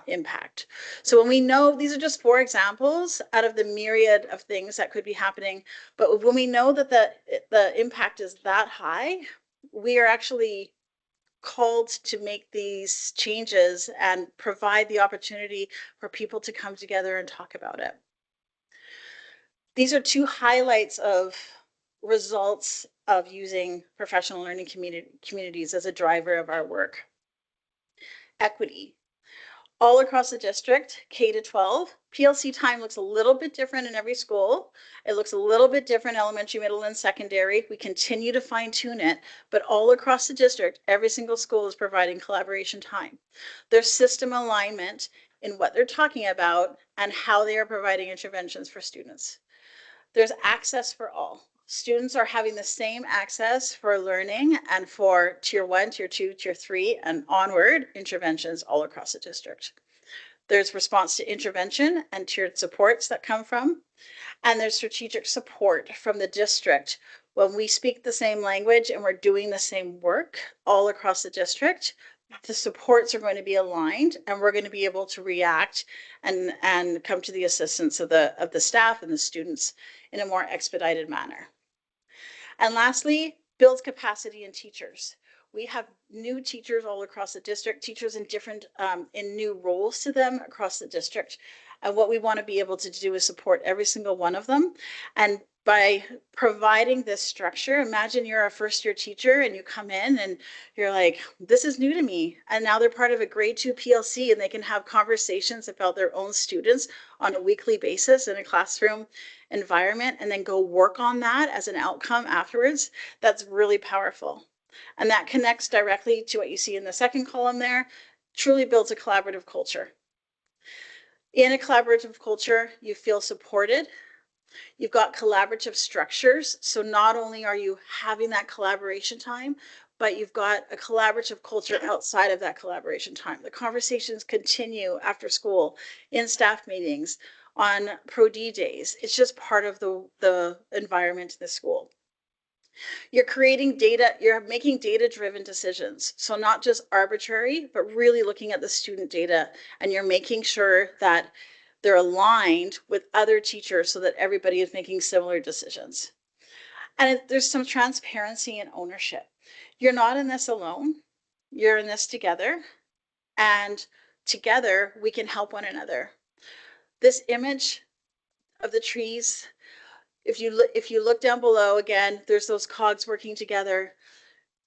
impact. So when we know, these are just 4 examples out of the myriad of things that could be happening, but when we know that the impact is that high, we are actually called to make these changes and provide the opportunity for people to come together and talk about it. These are 2 highlights of results of using professional learning communities as a driver of our work. Equity. All across the district, K to 12, PLC time looks a little bit different in every school. It looks a little bit different elementary, middle, and secondary. We continue to fine tune it, but all across the district, every single school is providing collaboration time. There's system alignment in what they're talking about and how they are providing interventions for students. There's access for all. students are having the same access for learning and for tier 1, tier 2, tier 3, and onward interventions all across the district. There's response to intervention and tiered supports that come from, and there's strategic support from the district. When we speak the same language and we're doing the same work all across the district, the supports are going to be aligned, and we're going to be able to react and come to the assistance of the staff and the students in a more expedited manner. And lastly, builds capacity in teachers. We have new teachers all across the district, teachers in different, in new roles to them across the district. And what we want to be able to do is support every single one of them. And by providing this structure, imagine you're a first year teacher and you come in and you're like, this is new to me. And now they're part of a grade 2 PLC, and they can have conversations about their own students on a weekly basis in a classroom environment, and then go work on that as an outcome afterwards. That's really powerful. And that connects directly to what you see in the second column there, truly builds a collaborative culture. In a collaborative culture, you feel supported. You've got collaborative structures. So not only are you having that collaboration time, but you've got a collaborative culture outside of that collaboration time. The conversations continue after school, in staff meetings, on Pro D days. It's just part of the environment in the school. You're creating data, you're making data-driven decisions. So not just arbitrary, but really looking at the student data, and you're making sure that they're aligned with other teachers so that everybody is making similar decisions. And there's some transparency and ownership. You're not in this alone. You're in this together, and together we can help one another. This image of the trees, if you look down below, again, there's those cogs working together.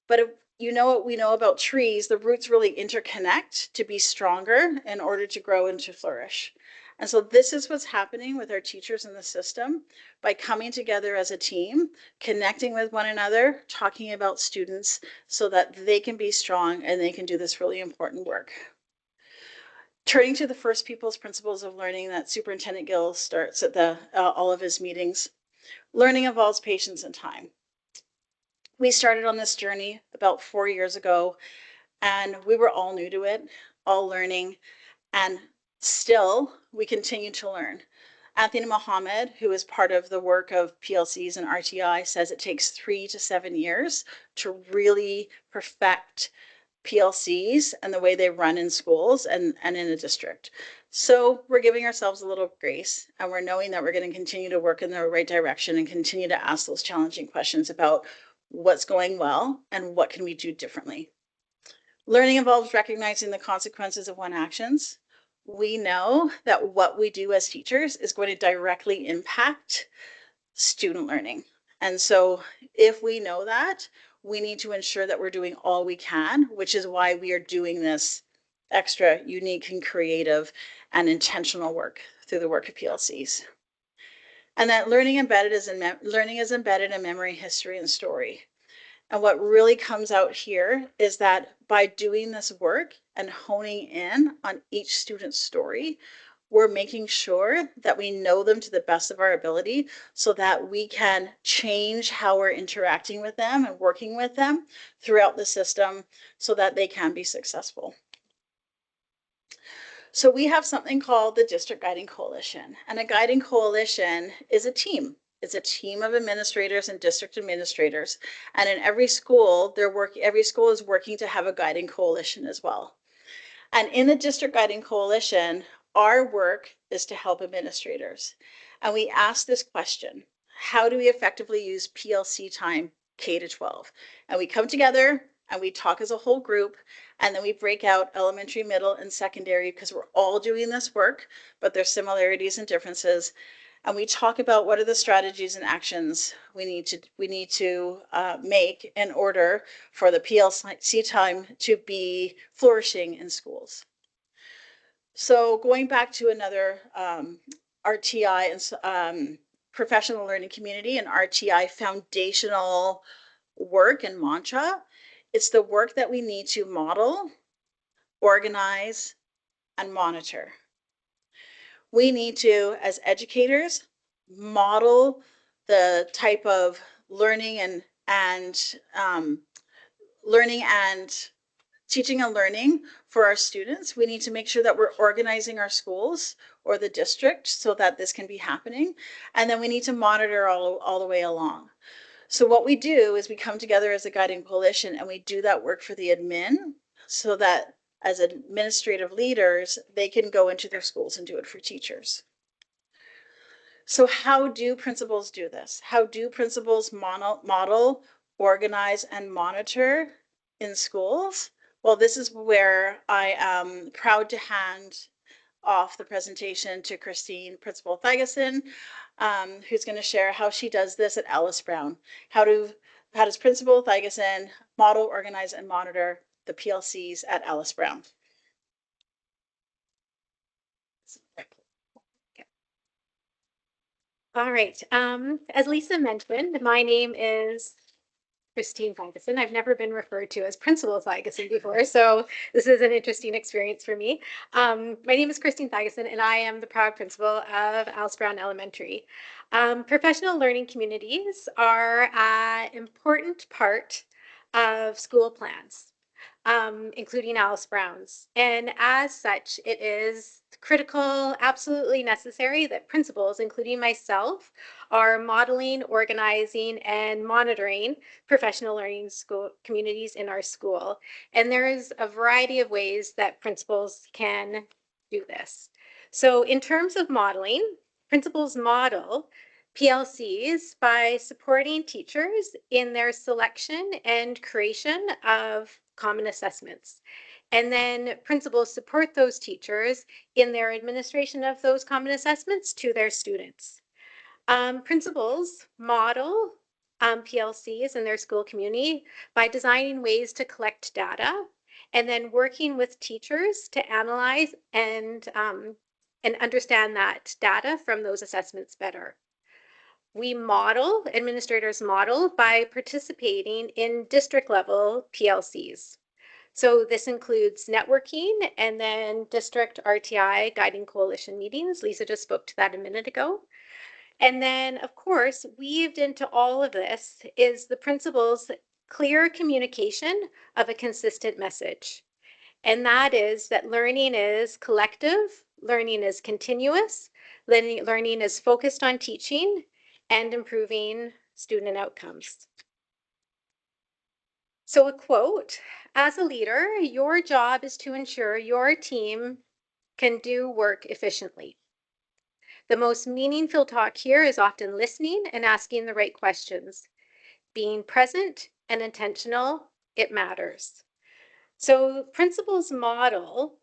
But if you know what we know about trees, the roots really interconnect to be stronger in order to grow and to flourish. And so this is what's happening with our teachers in the system by coming together as a team, connecting with one another, talking about students so that they can be strong and they can do this really important work. Turning to the first people's principles of learning that Superintendent Gill starts at all of his meetings. Learning involves patience and time. We started on this journey about 4 years ago, and we were all new to it, all learning, and still we continue to learn. Anthony Mohammed, who is part of the work of PLCs and RTI, says it takes 3 to 7 years to really perfect PLCs and the way they run in schools and in a district. So we're giving ourselves a little grace, and we're knowing that we're going to continue to work in the right direction and continue to ask those challenging questions about what's going well and what can we do differently. Learning involves recognizing the consequences of one's actions. We know that what we do as teachers is going to directly impact student learning. And so if we know that, we need to ensure that we're doing all we can, which is why we are doing this extra unique and creative and intentional work through the work of PLCs. And that learning is embedded in memory, history, and story. And what really comes out here is that by doing this work and honing in on each student's story, we're making sure that we know them to the best of our ability so that we can change how we're interacting with them and working with them throughout the system so that they can be successful. So we have something called the District Guiding Coalition, and a guiding coalition is a team. It's a team of administrators and district administrators, and in every school, every school is working to have a guiding coalition as well. And in the District Guiding Coalition, our work is to help administrators. And we ask this question: how do we effectively use PLC time K to 12? And we come together and we talk as a whole group, and then we break out elementary, middle, and secondary because we're all doing this work, but there's similarities and differences. And we talk about what are the strategies and actions we need to make in order for the PLC time to be flourishing in schools. So going back to another RTI and professional learning community and RTI foundational work and mantra, it's the work that we need to model, organize, and monitor. We need to, as educators, model the type of learning and learning and teaching and learning for our students. We need to make sure that we're organizing our schools or the district so that this can be happening. And then we need to monitor all the way along. So what we do is we come together as a guiding coalition and we do that work for the admin so that as administrative leaders, they can go into their schools and do it for teachers. So how do principals do this? How do principals model, organize, and monitor in schools? Well, this is where I am proud to hand off the presentation to Christine, Principal Thigeson, who's going to share how she does this at Alice Brown. How does Principal Thigeson model, organize, and monitor the PLCs at Alice Brown? All right. As Lisa mentioned, my name is Christine Thigeson. I've never been referred to as Principal Thigeson before, so this is an interesting experience for me. My name is Christine Thigeson, and I am the proud principal of Alice Brown Elementary. Professional learning communities are an important part of school plans, including Alice Brown's. And as such, it is critical, absolutely necessary that principals, including myself, are modeling, organizing, and monitoring professional learning school communities in our school. And there's a variety of ways that principals can do this. So in terms of modeling, principals model PLCs by supporting teachers in their selection and creation of common assessments. And then principals support those teachers in their administration of those common assessments to their students. Principals model PLCs in their school community by designing ways to collect data and then working with teachers to analyze and understand that data from those assessments better. We model, administrators model by participating in district level PLCs. So this includes networking and then district RTI guiding coalition meetings. Lisa just spoke to that a minute ago. And then, of course, weaved into all of this is the principal's clear communication of a consistent message. And that is that learning is collective, learning is continuous, learning is focused on teaching and improving student outcomes. So a quote, as a leader, your job is to ensure your team can do work efficiently. The most meaningful talk here is often listening and asking the right questions. Being present and intentional, it matters. So principals model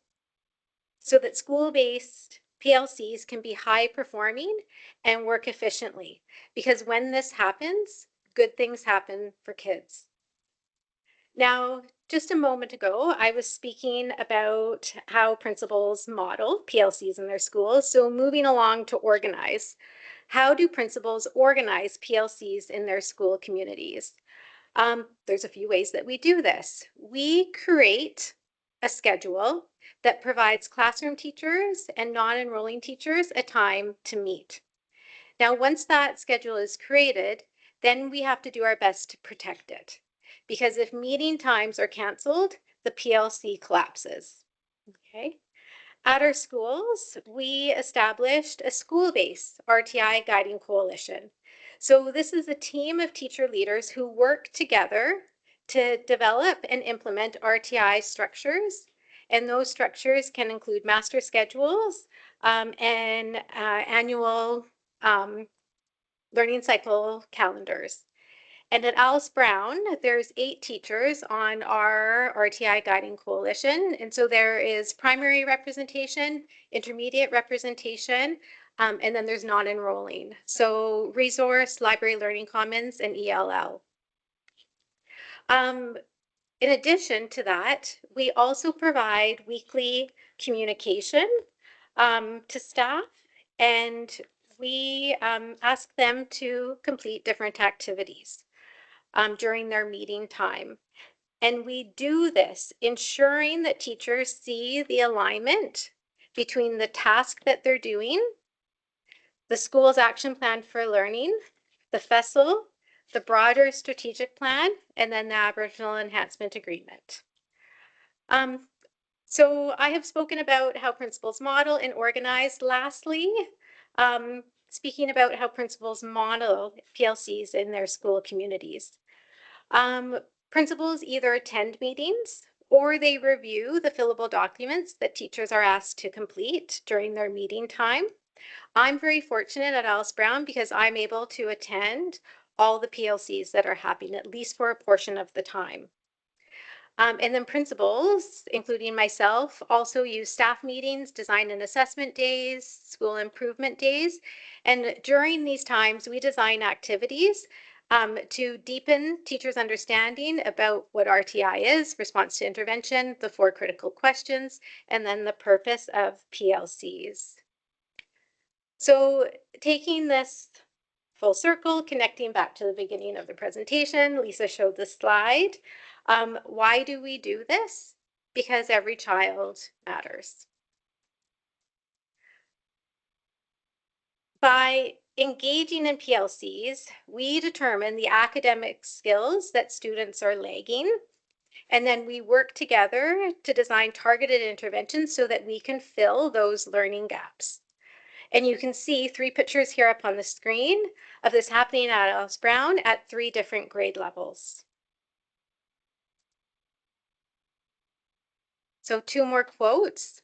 so that school-based PLCs can be high performing and work efficiently. Because when this happens, good things happen for kids. Now, just a moment ago, I was speaking about how principals model PLCs in their schools. So moving along to organize. How do principals organize PLCs in their school communities? There's a few ways that we do this. We create a schedule that provides classroom teachers and non-enrolling teachers a time to meet. Now, once that schedule is created, then we have to do our best to protect it. Because if meeting times are canceled, the PLC collapses. Okay. At our schools, we established a school-based RTI guiding coalition. So this is a team of teacher leaders who work together to develop and implement RTI structures. And those structures can include master schedules and annual learning cycle calendars. And at Alice Brown, there's 8 teachers on our RTI guiding coalition. And so there is primary representation, intermediate representation, and then there's non-enrolling. So resource, library learning commons, and ELL. In addition to that, we also provide weekly communication to staff, and we ask them to complete different activities during their meeting time. And we do this ensuring that teachers see the alignment between the task that they're doing, the school's action plan for learning, the FESL, the broader strategic plan, and then the Aboriginal Enhancement Agreement. So I have spoken about how principals model and organize. Lastly, speaking about how principals model PLCs in their school communities. Principals either attend meetings or they review the fillable documents that teachers are asked to complete during their meeting time. I'm very fortunate at Alice Brown because I'm able to attend all the PLCs that are happening, at least for a portion of the time. And then principals, including myself, also use staff meetings, design and assessment days, school improvement days. And during these times, we design activities to deepen teachers' understanding about what RTI is, response to intervention, the 4 critical questions, and then the purpose of PLCs. So taking this full circle, connecting back to the beginning of the presentation, Lisa showed the slide. Why do we do this? Because every child matters. By engaging in PLCs, we determine the academic skills that students are lagging, and then we work together to design targeted interventions so that we can fill those learning gaps. And you can see 3 pictures here up on the screen of this happening at Alice Brown at 3 different grade levels. So 2 more quotes.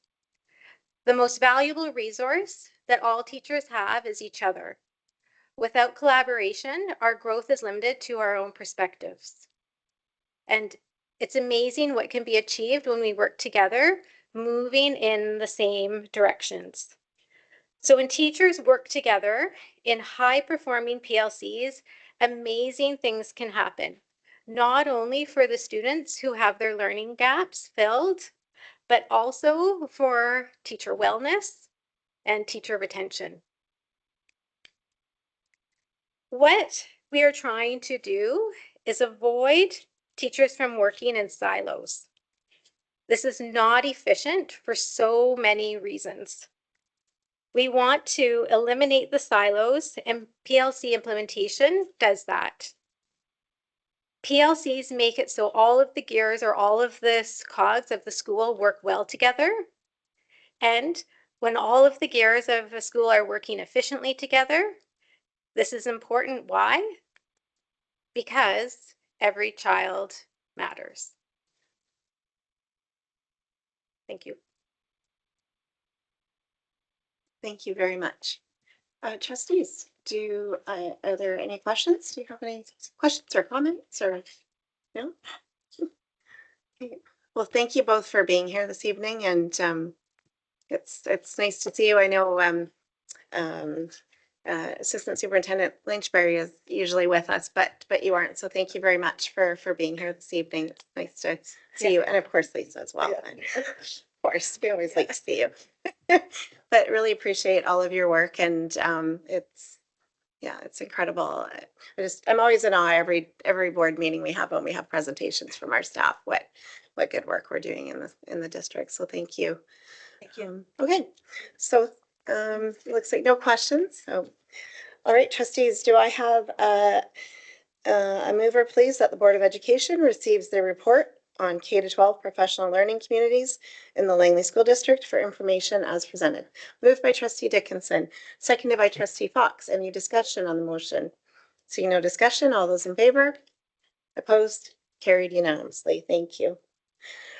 The most valuable resource that all teachers have is each other. Without collaboration, our growth is limited to our own perspectives. And it's amazing what can be achieved when we work together, moving in the same directions. So when teachers work together in high-performing PLCs, amazing things can happen, not only for the students who have their learning gaps filled, but also for teacher wellness and teacher retention. What we are trying to do is avoid teachers from working in silos. This is not efficient for so many reasons. We want to eliminate the silos, and PLC implementation does that. PLCs make it so all of the gears or all of the cogs of the school work well together. And when all of the gears of a school are working efficiently together, this is important. Why? Because every child matters. Thank you. Thank you very much. Trustees, are there any questions? Do you have any questions or comments or no? Okay. Well, thank you both for being here this evening, and it's nice to see you. I know Assistant Superintendent Lynchbury is usually with us, but you aren't. So thank you very much for being here this evening. It's nice to see you, and of course Lisa as well. And of course, we always like to see you. But really appreciate all of your work, and it's incredible. I'm always in awe every board meeting we have when we have presentations from our staff. What good work we're doing in the district. So thank you. Thank you. Okay, so looks like no questions. So, all right, trustees, do I have a mover, please, that the Board of Education receives the report on K-12 professional learning communities in the Langley School District for information as presented. Moved by Trustee Dickinson, seconded by Trustee Fox. Any discussion on the motion? Seeing no discussion, all those in favor? Opposed? Carried unanimously. Thank you.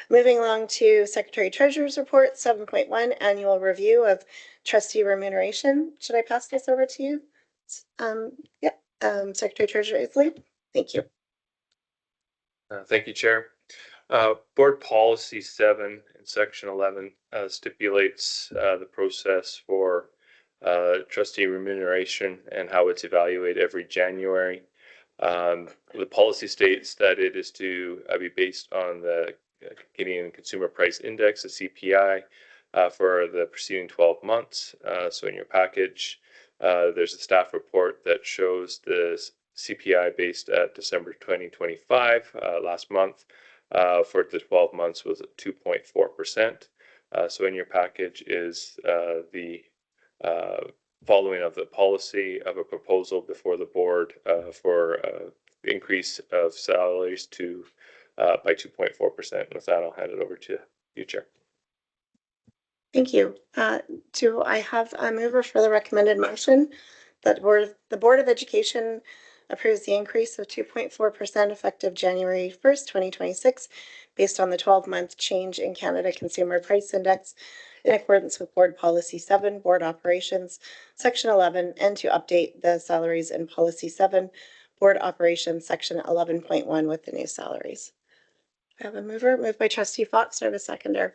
Moving along to Secretary Treasurer's Report, 7.1, Annual Review of Trustee Remuneration. Should I pass this over to you? Yep. Secretary Treasurer Isley. Thank you. Thank you, Chair. Board Policy 7 in Section 11 stipulates the process for trustee remuneration and how it's evaluated every January. The policy states that it is to be based on the Canadian Consumer Price Index, the CPI, for the preceding 12 months. So in your package, there's a staff report that shows the CPI based at December 2025, last month, for the 12 months was at 2.4%. So in your package is the following of the policy of a proposal before the board for increase of salaries to by 2.4%. With that, I'll hand it over to you, Chair. Thank you. Do I have a mover for the recommended motion that the Board of Education approves the increase of 2.4% effective January 1st, 2026, based on the 12-month change in Canada Consumer Price Index in accordance with Board Policy 7, Board Operations, Section 11, and to update the salaries in Policy 7, Board Operations, Section 11.1 with the new salaries. I have a mover, moved by Trustee Fox. Do I have a seconder?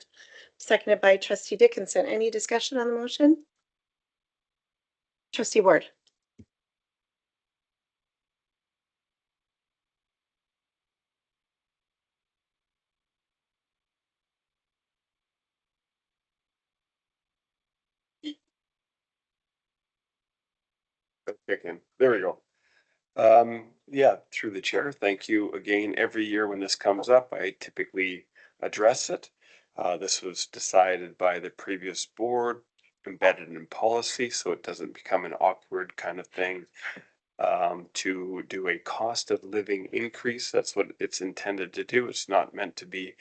Seconded by Trustee Dickinson. Any discussion on the motion? Trustee Ward. There we go. Yeah, through the chair, thank you again. Every year when this comes up, I typically address it. This was decided by the previous board, embedded in policy, so it doesn't become an awkward kind of thing. To do a cost of living increase, that's what it's intended to do. It's not meant to be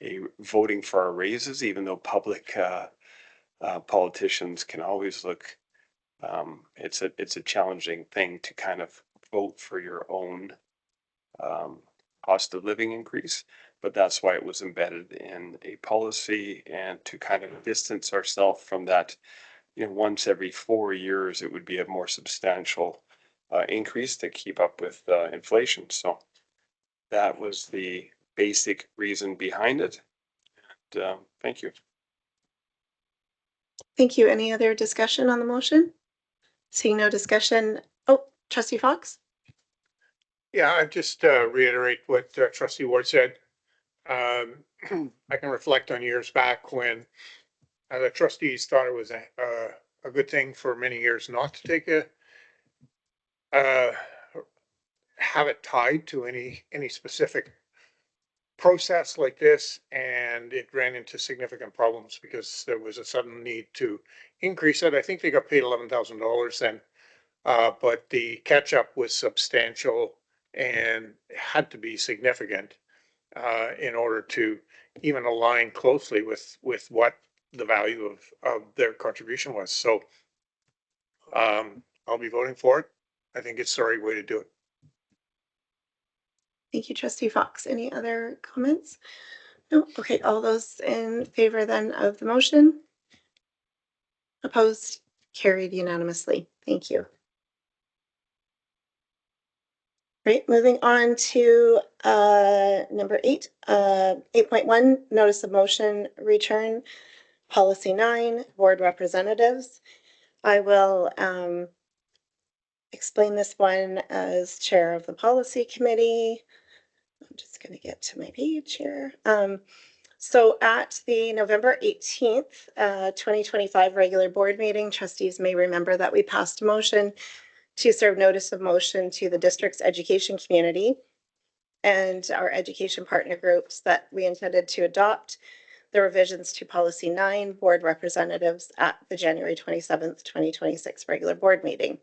a voting for our raises, even though public politicians can always look. It's a challenging thing to kind of vote for your own cost of living increase, but that's why it was embedded in a policy, and to kind of distance ourselves from that. Once every 4 years, it would be a more substantial increase to keep up with inflation. So that was the basic reason behind it. And, thank you. Thank you. Any other discussion on the motion? Seeing no discussion. Oh, Trustee Fox? Yeah, I just reiterate what Trustee Ward said. I can reflect on years back when the trustees thought it was a good thing for many years not to take have it tied to any specific process like this, and it ran into significant problems because there was a sudden need to increase it. I think they got paid $11,000 then, but the catch up was substantial and had to be significant in order to even align closely with what the value of their contribution was. So I'll be voting for it. I think it's the right way to do it. Thank you, Trustee Fox. Any other comments? No. Okay. All those in favor then of the motion? Opposed? Carried unanimously. Thank you. Right, moving on to number 8.1, notice of motion return, policy 9, board representatives. I will explain this one as chair of the policy committee. I'm just going to get to my page here. So at the November 18th, 2025 regular board meeting, trustees may remember that we passed a motion to serve notice of motion to the district's education community and our education partner groups that we intended to adopt the revisions to policy 9, board representatives, at the January 27th, 2026 regular board meeting.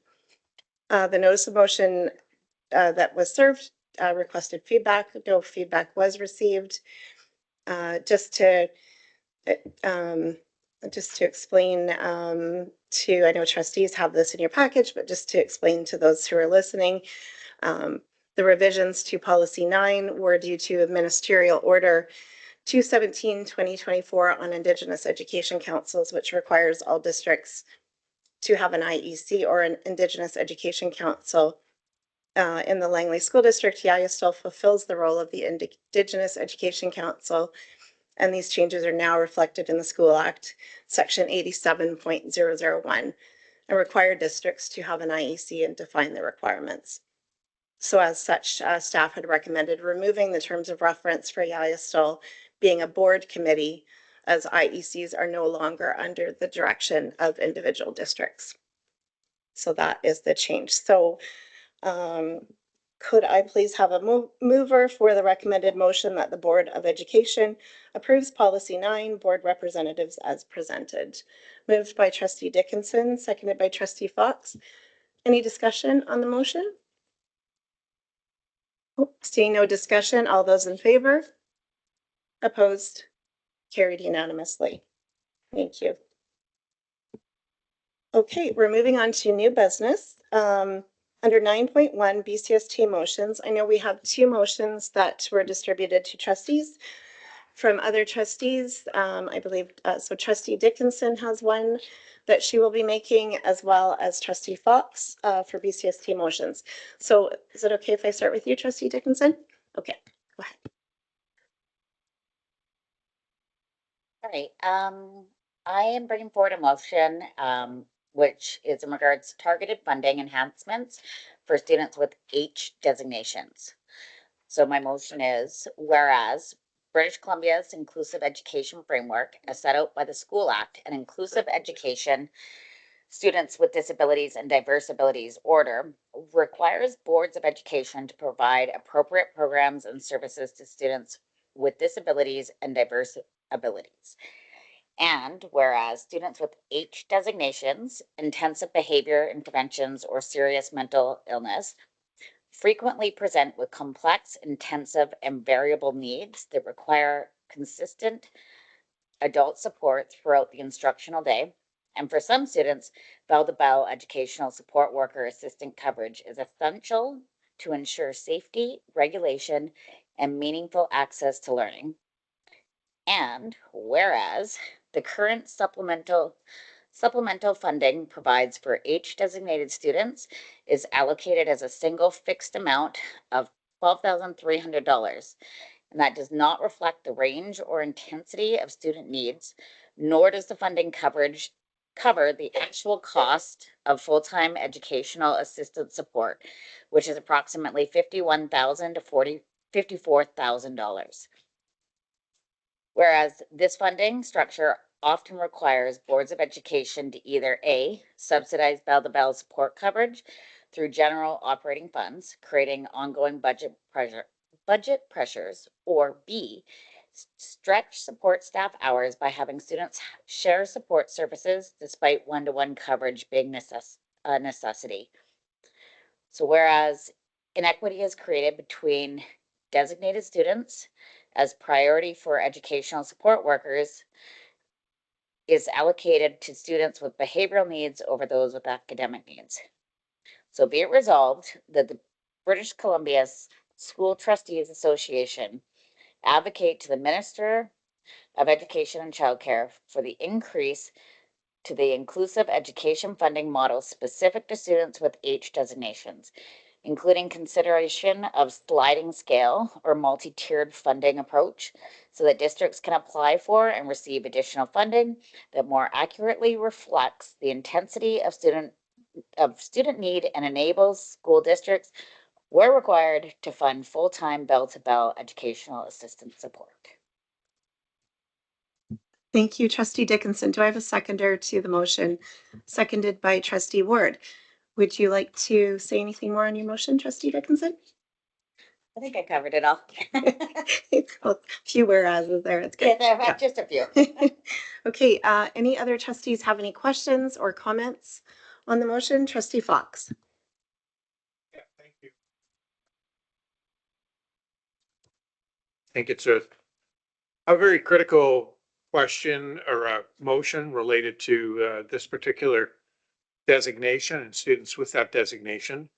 The notice of motion that was served requested feedback. No feedback was received. Just to explain I know trustees have this in your package, but just to explain to those who are listening, the revisions to policy 9 were due to a ministerial order 217/2024 on Indigenous Education Councils, which requires all districts to have an IEC or an Indigenous Education Council. In the Langley School District, Yaya still fulfills the role of the Indigenous Education Council, and these changes are now reflected in the School Act, Section 87.001, and require districts to have an IEC and define the requirements. So as such, staff had recommended removing the terms of reference for Yaya still being a board committee, as IECs are no longer under the direction of individual districts. So that is the change. So Could I please have a mover for the recommended motion that the Board of Education approves policy 9, board representatives as presented? Moved by trustee Dickinson, seconded by trustee Fox. Any discussion on the motion? Seeing no discussion, all those in favor? Opposed? Carried unanimously. Thank you. Okay, we're moving on to new business. Under 9.1 BCST motions, I know we have 2 motions that were distributed to trustees from other trustees. I believe, so trustee Dickinson has one that she will be making, as well as trustee Fox for BCST motions. So is it okay if I start with you, trustee Dickinson? Okay, go ahead. All right, I am bringing forward a motion, which is in regards to targeted funding enhancements for students with H designations. So my motion is, whereas British Columbia's Inclusive Education Framework, as set out by the School Act and Inclusive Education Students with Disabilities and Diverse Abilities Order, requires boards of education to provide appropriate programs and services to students with disabilities and diverse abilities. And whereas students with H designations, intensive behavior interventions, or serious mental illness frequently present with complex, intensive, and variable needs that require consistent adult support throughout the instructional day. And for some students, bell-to-bell educational support worker assistant coverage is essential to ensure safety, regulation, and meaningful access to learning. And whereas the current supplemental funding provides for H designated students is allocated as a single fixed amount of $12,300. And that does not reflect the range or intensity of student needs, nor does the funding coverage cover the actual cost of full-time educational assistant support, which is approximately $51,000 to $54,000. Whereas this funding structure often requires boards of education to either A, subsidize bell-to-bell support coverage through general operating funds, creating ongoing budget pressures, or B, stretch support staff hours by having students share support services despite one-to-one coverage being a necessity. So whereas inequity is created between designated students as priority for educational support workers is allocated to students with behavioral needs over those with academic needs. So be it resolved that the British Columbia School Trustees Association advocate to the Minister of Education and Childcare for the increase to the inclusive education funding model specific to students with H designations, including consideration of sliding scale or multi-tiered funding approach so that districts can apply for and receive additional funding that more accurately reflects the intensity of student need and enables school districts, where required, to fund full-time bell-to-bell educational assistance support. Thank you, trustee Dickinson. Do I have a seconder to the motion? Seconded by trustee Ward. Would you like to say anything more on your motion, trustee Dickinson? I think I covered it all. A few whereases there. It's good. Yeah, just a few. Okay, any other trustees have any questions or comments on the motion? Trustee Fox. Yeah, thank you. I think it's a very critical question or a motion related to this particular designation and students with that designation.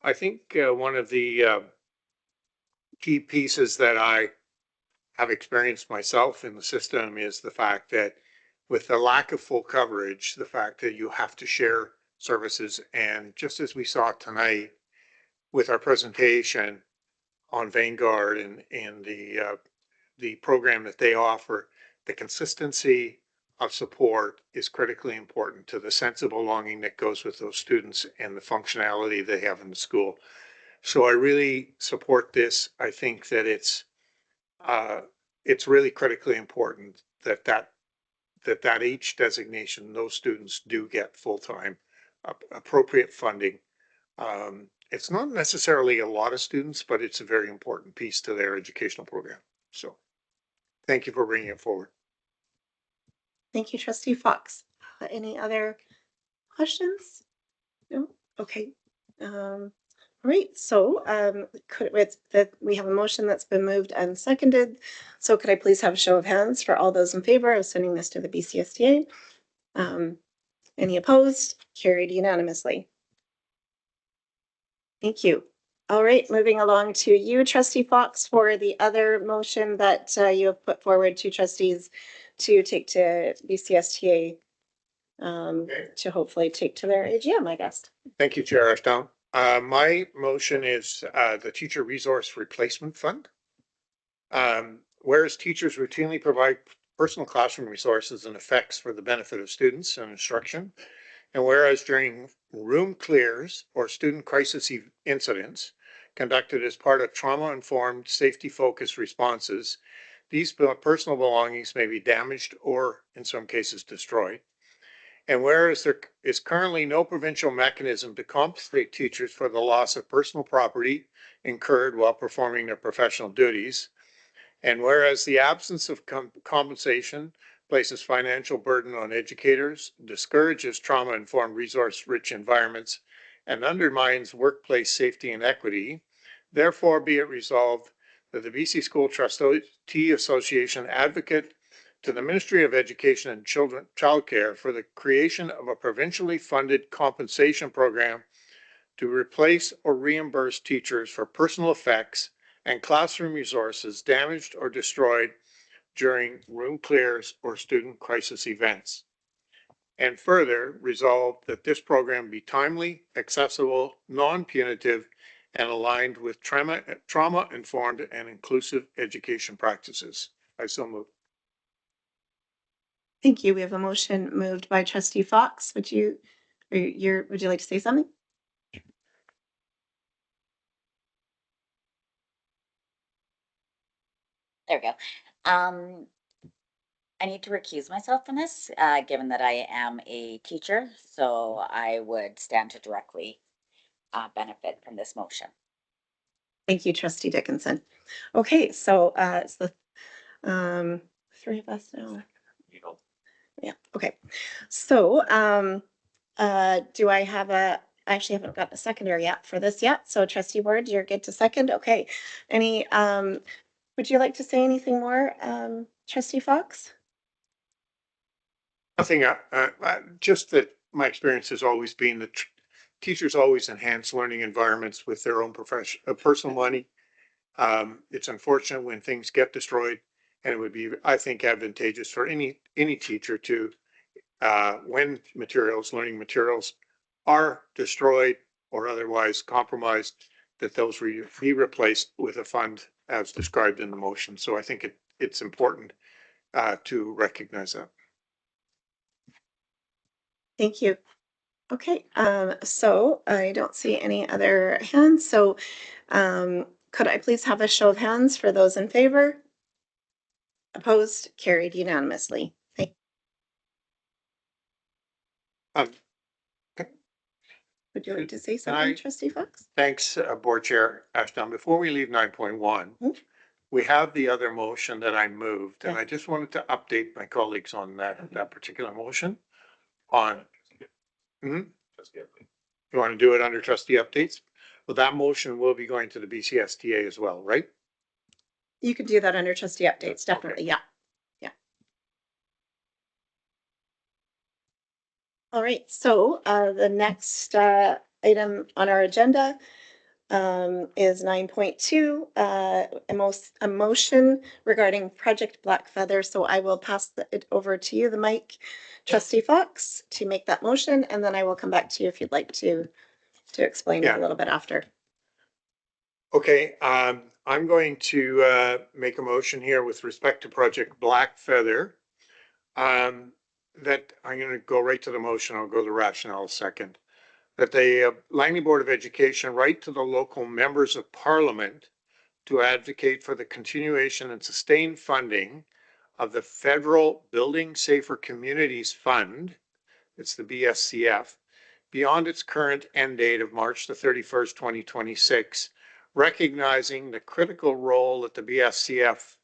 I think one of the key pieces that I have experienced myself in the system is the fact that with the lack of full coverage, the fact that you have to share services, and just as we saw tonight with our presentation on Vanguard and the program that they offer, the consistency of support is critically important to the sense of belonging that goes with those students and the functionality they have in the school. So I really support this. I think that it's really critically important that H designation, those students do get full-time appropriate funding it's not necessarily a lot of students, but it's a very important piece to their educational program. So thank you for bringing it forward. Thank you, Trustee Fox. Any other questions? No? Okay. All right, so we have a motion that's been moved and seconded. So could I please have a show of hands for all those in favor of sending this to the BCSTA? Any opposed? Carried unanimously. Thank you. All right, moving along to you, Trustee Fox, for the other motion that you have put forward to trustees to take to BCSTA to hopefully take to their AGM, I guess. Thank you, Chair Ashdown. My motion is the Teacher Resource Replacement Fund. Whereas teachers routinely provide personal classroom resources and effects for the benefit of students and instruction, and whereas during room clears or student crisis incidents conducted as part of trauma-informed, safety-focused responses, these personal belongings may be damaged or, in some cases, destroyed. And whereas there is currently no provincial mechanism to compensate teachers for the loss of personal property incurred while performing their professional duties, and whereas the absence of compensation places financial burden on educators, discourages trauma-informed, resource-rich environments, and undermines workplace safety and equity, therefore be it resolved that the BC School Trustee Association advocate to the Ministry of Education and Childcare for the creation of a provincially funded compensation program to replace or reimburse teachers for personal effects and classroom resources damaged or destroyed during room clears or student crisis events. And further, resolve that this program be timely, accessible, non-punitive, and aligned with trauma-informed and inclusive education practices. I so move. Thank you. We have a motion moved by Trustee Fox. Would you like to say something? There we go. I need to recuse myself from this, given that I am a teacher, so I would stand to directly benefit from this motion. Thank you, Trustee Dickinson. Okay, so it's the three of us now. Yeah, okay. So do I have I actually haven't got a seconder yet for this yet. So Trustee Ward, you're good to second. Okay. Any would you like to say anything more, Trustee Fox? Nothing, just that my experience has always been that teachers always enhance learning environments with their own personal money. It's unfortunate when things get destroyed, and it would be, I think, advantageous for any teacher to, when learning materials are destroyed or otherwise compromised, that those be replaced with a fund as described in the motion. So I think it's important to recognize that. Thank you. Okay, so I don't see any other hands. So could I please have a show of hands for those in favor? Opposed? Carried unanimously. Thank Um, Would you like to say something, Trustee Fox? Thanks, Board Chair Ashdown. Before we leave 9.1, we have the other motion that I moved, and I just wanted to update my colleagues on that particular motion. You want to do it under trustee updates? Well, that motion will be going to the BCSTA as well, right? You can do that under trustee updates, definitely. Okay. Yeah. All right, so the next item on our agenda is 9.2, a motion regarding Project Black Feather. So I will pass it over to you, the mic, Trustee Fox, to make that motion, and then I will come back to you if you'd like to explain it a little bit after. Okay, I'm going to make a motion here with respect to Project Black Feather. That I'm going to go right to the motion. I'll go to the rationale second. That the Langley Board of Education write to the local members of Parliament to advocate for the continuation and sustained funding of the Federal Building Safer Communities Fund, it's the BSCF, beyond its current end date of March the 31st, 2026, recognizing the critical role that the BSCF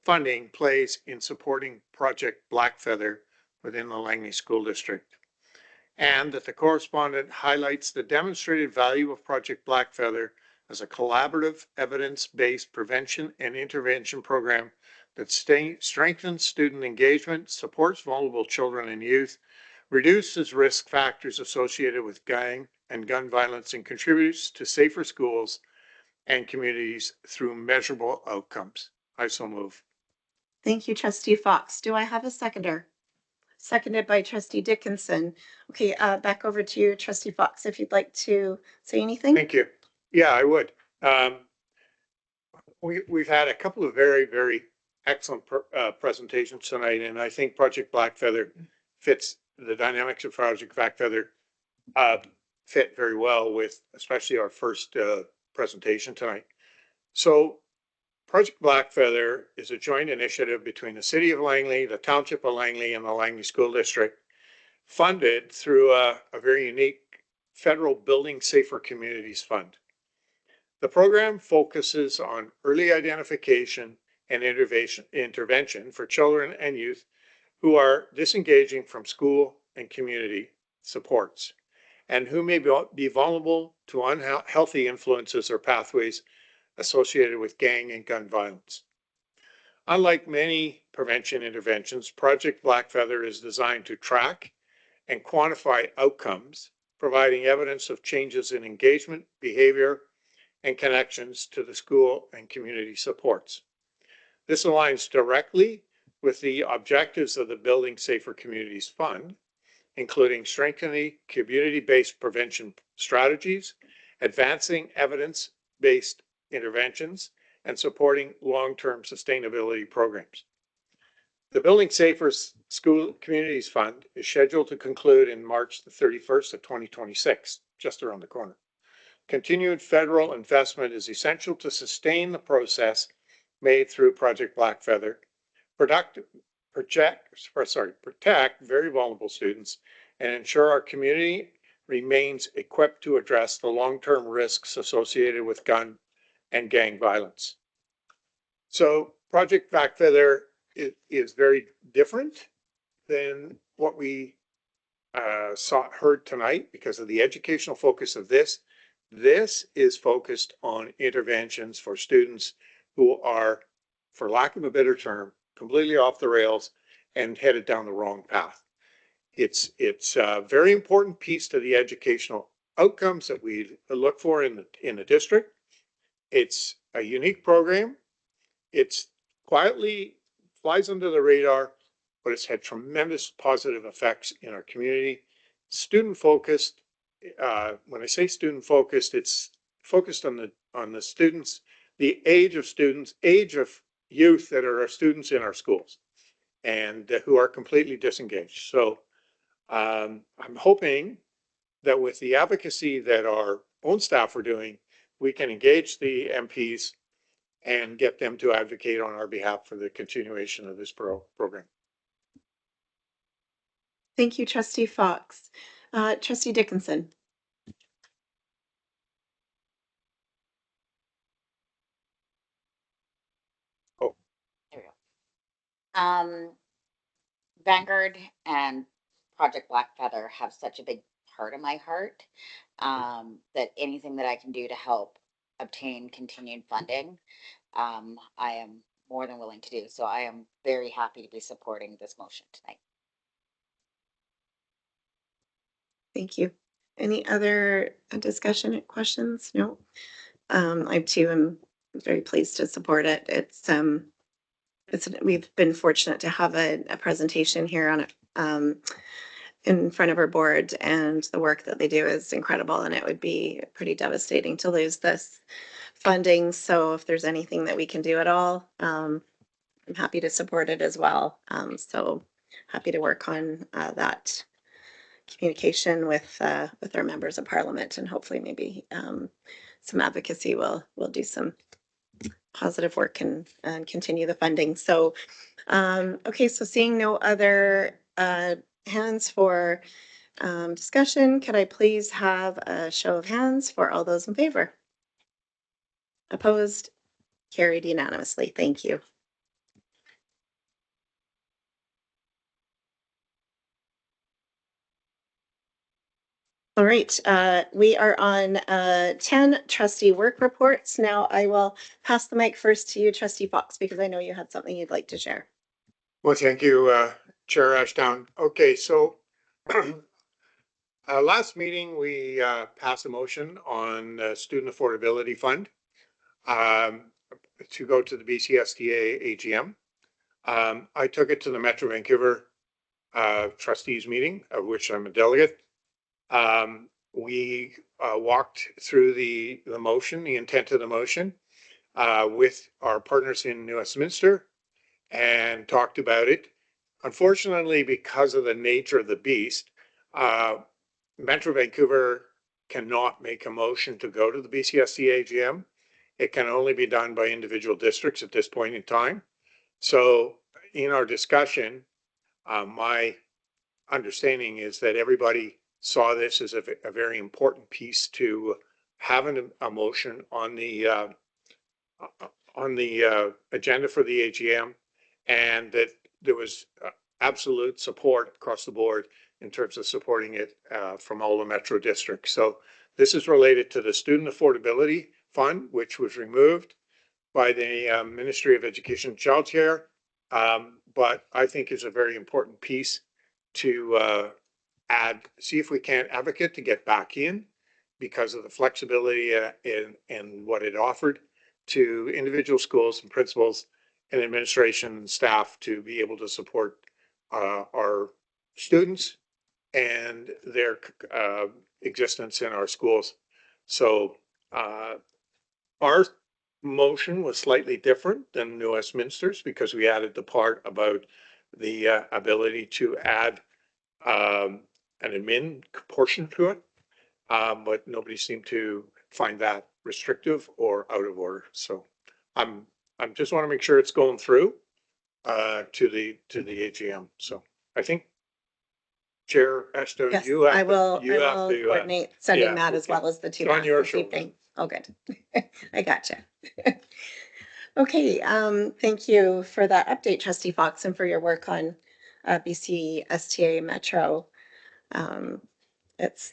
funding plays in supporting Project Blackfeather within the Langley School District. And that the correspondent highlights the demonstrated value of Project Blackfeather as a collaborative, evidence-based prevention and intervention program that strengthens student engagement, supports vulnerable children and youth, reduces risk factors associated with gang and gun violence, and contributes to safer schools and communities through measurable outcomes. I so move. Thank you, Trustee Fox. Do I have a seconder? Seconded by Trustee Dickinson. Okay, back over to you, Trustee Fox, if you'd like to say anything. Thank you. Yeah, I would. We've had a couple of very, very excellent presentations tonight, and I think Project Blackfeather fits the dynamics of Project Blackfeather fit very well with especially our first presentation tonight. So Project Blackfeather is a joint initiative between the City of Langley, the Township of Langley, and the Langley School District, funded through a very unique federal Building Safer Communities Fund. The program focuses on early identification and intervention for children and youth who are disengaging from school and community supports, and who may be vulnerable to unhealthy influences or pathways associated with gang and gun violence. Unlike many prevention interventions, Project Blackfeather is designed to track and quantify outcomes, providing evidence of changes in engagement, behavior, and connections to the school and community supports. This aligns directly with the objectives of the Building Safer Communities Fund, including strengthening community-based prevention strategies, advancing evidence-based interventions, and supporting long-term sustainability programs. The Building Safer School Communities Fund is scheduled to conclude in March the 31st of 2026, just around the corner. Continued federal investment is essential to sustain the process made through Project Blackfeather, protect very vulnerable students, and ensure our community remains equipped to address the long-term risks associated with gun and gang violence. So Project Blackfeather is very different than what we heard tonight because of the educational focus of this. This is focused on interventions for students who are, for lack of a better term, completely off the rails and headed down the wrong path. It's a very important piece to the educational outcomes that we look for in the district. It's a unique program. It's quietly flies under the radar, but it's had tremendous positive effects in our community. Student focused. When I say student focused, it's focused on the students, the age of students, age of youth that are our students in our schools, and who are completely disengaged. So I'm hoping that with the advocacy that our own staff are doing, we can engage the MPs and get them to advocate on our behalf for the continuation of this program. Thank you, Trustee Fox. Trustee Dickinson. There we go. Vanguard and Project Blackfeather have such a big part of my heart that anything that I can do to help obtain continued funding, I am more than willing to do. So I am very happy to be supporting this motion tonight. Thank you. Any other discussion, questions? No. I too am very pleased to support it. We've been fortunate to have a presentation here on it in front of our board, and the work that they do is incredible, and it would be pretty devastating to lose this funding. So if there's anything that we can do at all, I'm happy to support it as well. So happy to work on that communication with our members of parliament, and hopefully maybe some advocacy will do some positive work and continue the funding. So okay, so seeing no other hands for Discussion, could I please have a show of hands for all those in favor? Opposed? Carried unanimously. Thank you. All right, we are on 10 trustee work reports. Now I will pass the mic first to you, trustee Fox, because I know you had something you'd like to share. Well, thank you, Chair Ashdown. Okay, so last meeting, we passed a motion on the Student Affordability Fund to go to the BCSTA AGM. I took it to the Metro Vancouver trustees meeting, of which I'm a delegate. We walked through the motion, the intent of the motion, with our partners in New Westminster and talked about it. Unfortunately, because of the nature of the beast, Metro Vancouver cannot make a motion to go to the BCSC AGM. It can only be done by individual districts at this point in time. So in our discussion, my understanding is that everybody saw this as a very important piece to have a motion on the agenda for the AGM, and that there was absolute support across the board in terms of supporting it from all the Metro districts. So this is related to the Student Affordability Fund, which was removed by the Ministry of Education and Child Care, but I think is a very important piece to see if we can't advocate to get back in because of the flexibility in what it offered to individual schools and principals and administration and staff to be able to support our students and their existence in our schools. So our motion was slightly different than New Westminster's because we added the part about the ability to add an admin portion to it, but nobody seemed to find that restrictive or out of order. So I'm just want to make sure it's going through to the AGM. So I think Chair Esther, Yes, you have I will to coordinate sending yeah, that as okay. well as the two It's on back your this shoulders. evening. Oh, good. I gotcha. Okay, thank you for that update, trustee Fox, and for your work on BC STA Metro. It's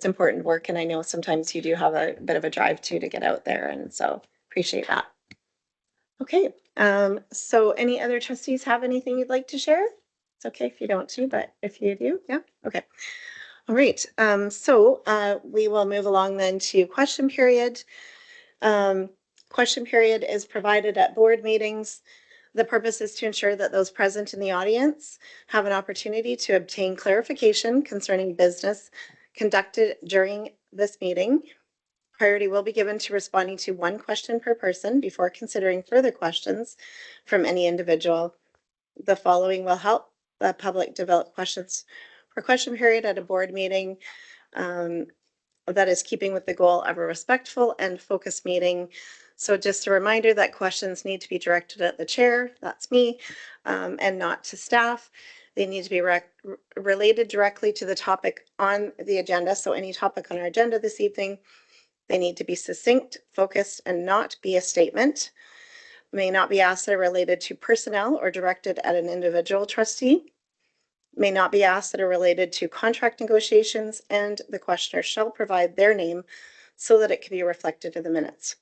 important work, and I know sometimes you do have a bit of a drive to get out there, and so appreciate that. Okay, so any other trustees have anything you'd like to share? It's okay if you don't to, but if you do, yeah, okay. All right, so we will move along then to question period. Question period is provided at board meetings. The purpose is to ensure that those present in the audience have an opportunity to obtain clarification concerning business conducted during this meeting. Priority will be given to responding to one question per person before considering further questions from any individual. The following will help the public develop questions for question period at a board meeting. That is keeping with the goal of a respectful and focused meeting. So just a reminder that questions need to be directed at the chair, that's me, and not to staff. They need to be related directly to the topic on the agenda. So any topic on our agenda this evening, they need to be succinct, focused, and not be a statement. May not be asked that are related to personnel or directed at an individual trustee. May not be asked that are related to contract negotiations, and the questioner shall provide their name so that it can be reflected in the minutes.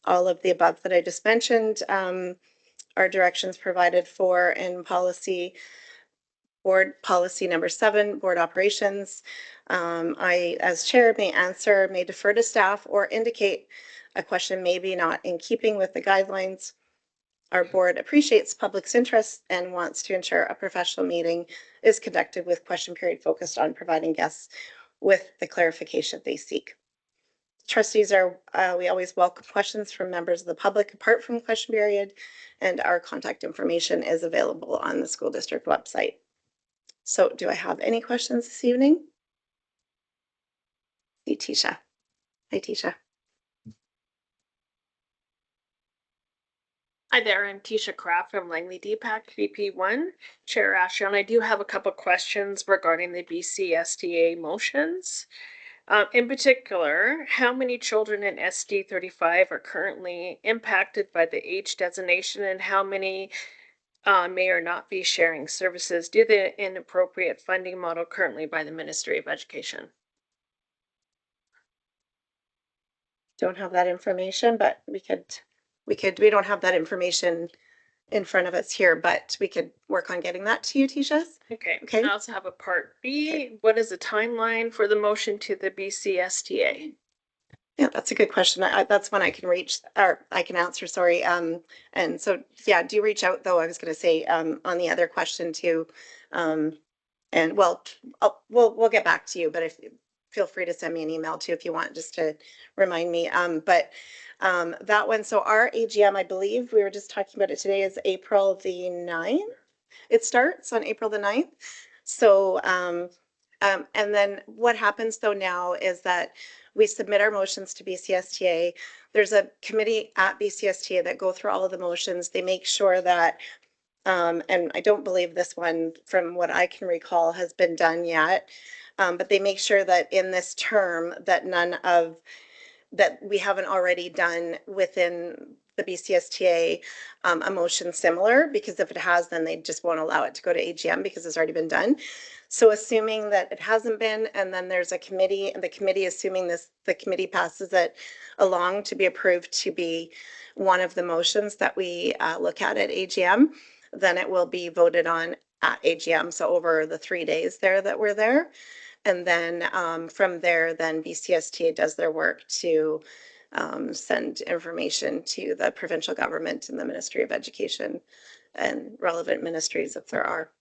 All of the above that I just mentioned are directions provided for in board policy number 7, board operations. I, as chair, may answer, may defer to staff, or indicate a question may be not in keeping with the guidelines. Our board appreciates public's interest and wants to ensure a professional meeting is conducted with question period focused on providing guests with the clarification they seek. Trustees we always welcome questions from members of the public apart from question period, and our contact information is available on the school district website. So do I have any questions this evening? See Tisha. Hi, Tisha. Hi there, I'm Tisha Kraft from Langley DPAC VP1, Chair Asher, and I do have a couple questions regarding the BCSTA motions. In particular, how many children in SD 35 are currently impacted by the H designation, and how many may or not be sharing services due to the inappropriate funding model currently by the Ministry of Education? Don't have that information, but we don't have that information in front of us here, but we could work on getting that to you, Tisha. Okay. Okay. I also have a part B. What is the timeline for the motion to the BCSTA? Yeah, that's a good question. That's one I can reach, or I can answer, sorry. And so, yeah, do reach out though. I was gonna say, on the other question too. And well, we'll get back to you, but if, feel free to send me an email too, if you want, just to remind me. That one, so our AGM, I believe, we were just talking about it today, is April the 9th. It starts on April the 9th. So, and then what happens though now is that we submit our motions to BCSTA. There's a committee at BCSTA that go through all of the motions. They make sure that, and I don't believe this one, from what I can recall, has been done yet. But they make sure that in this term that that we haven't already done within the BCSTA a motion similar, because if it has, then they just won't allow it to go to AGM because it's already been done. So assuming that it hasn't been, and then there's a committee, and the committee, assuming the committee passes it along to be approved to be one of the motions that we look at AGM, then it will be voted on at AGM. So over the 3 days there that we're there. And then from there, then BCSTA does their work to send information to the provincial government and the Ministry of Education and relevant ministries if there are.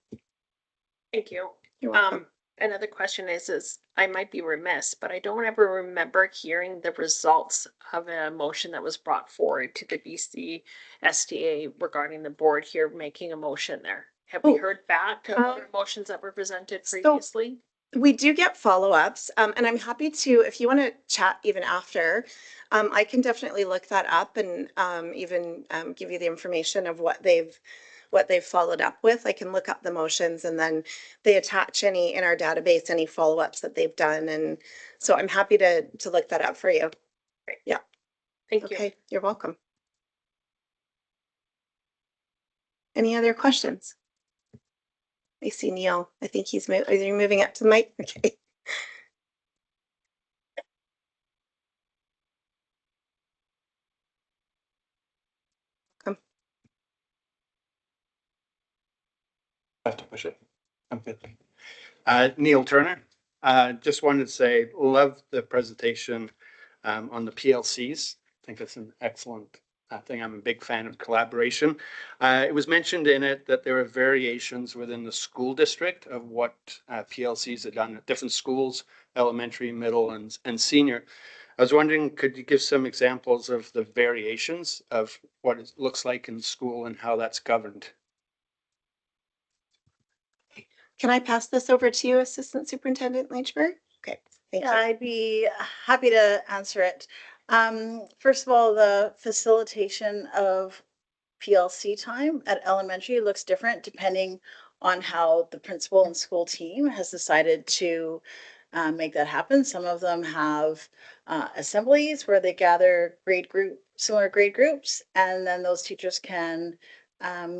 Thank you. You're welcome. Another question is I might be remiss, but I don't ever remember hearing the results of a motion that was brought forward to the BC STA regarding the board here making a motion there. Have we heard back of other motions that were presented previously? We do get follow-ups, and I'm happy to, if you want to chat even after, I can definitely look that up and even give you the information of what they've followed up with. I can look up the motions, and then they attach any in our database, any follow-ups that they've done. And so I'm happy to look that up for you. Great. Yeah. Thank you. Okay, you're welcome. Any other questions? I see Neil. I think he's moving. Are you moving up to the mic? Okay. Come. I have to push it. I'm good. Neil Turner. Just wanted to say, love the presentation on the PLCs. I think that's an excellent thing. I'm a big fan of collaboration. It was mentioned in it that there are variations within the school district of what PLCs are done at different schools, elementary, middle, and senior. I was wondering, could you give some examples of the variations of what it looks like in school and how that's governed? Can I pass this over to you, Assistant Superintendent Lynchburg? Okay, thank you. I'd be happy to answer it. First of all, the facilitation of PLC time at elementary looks different depending on how the principal and school team has decided to make that happen. Some of them have assemblies where they gather similar grade groups, and then those teachers can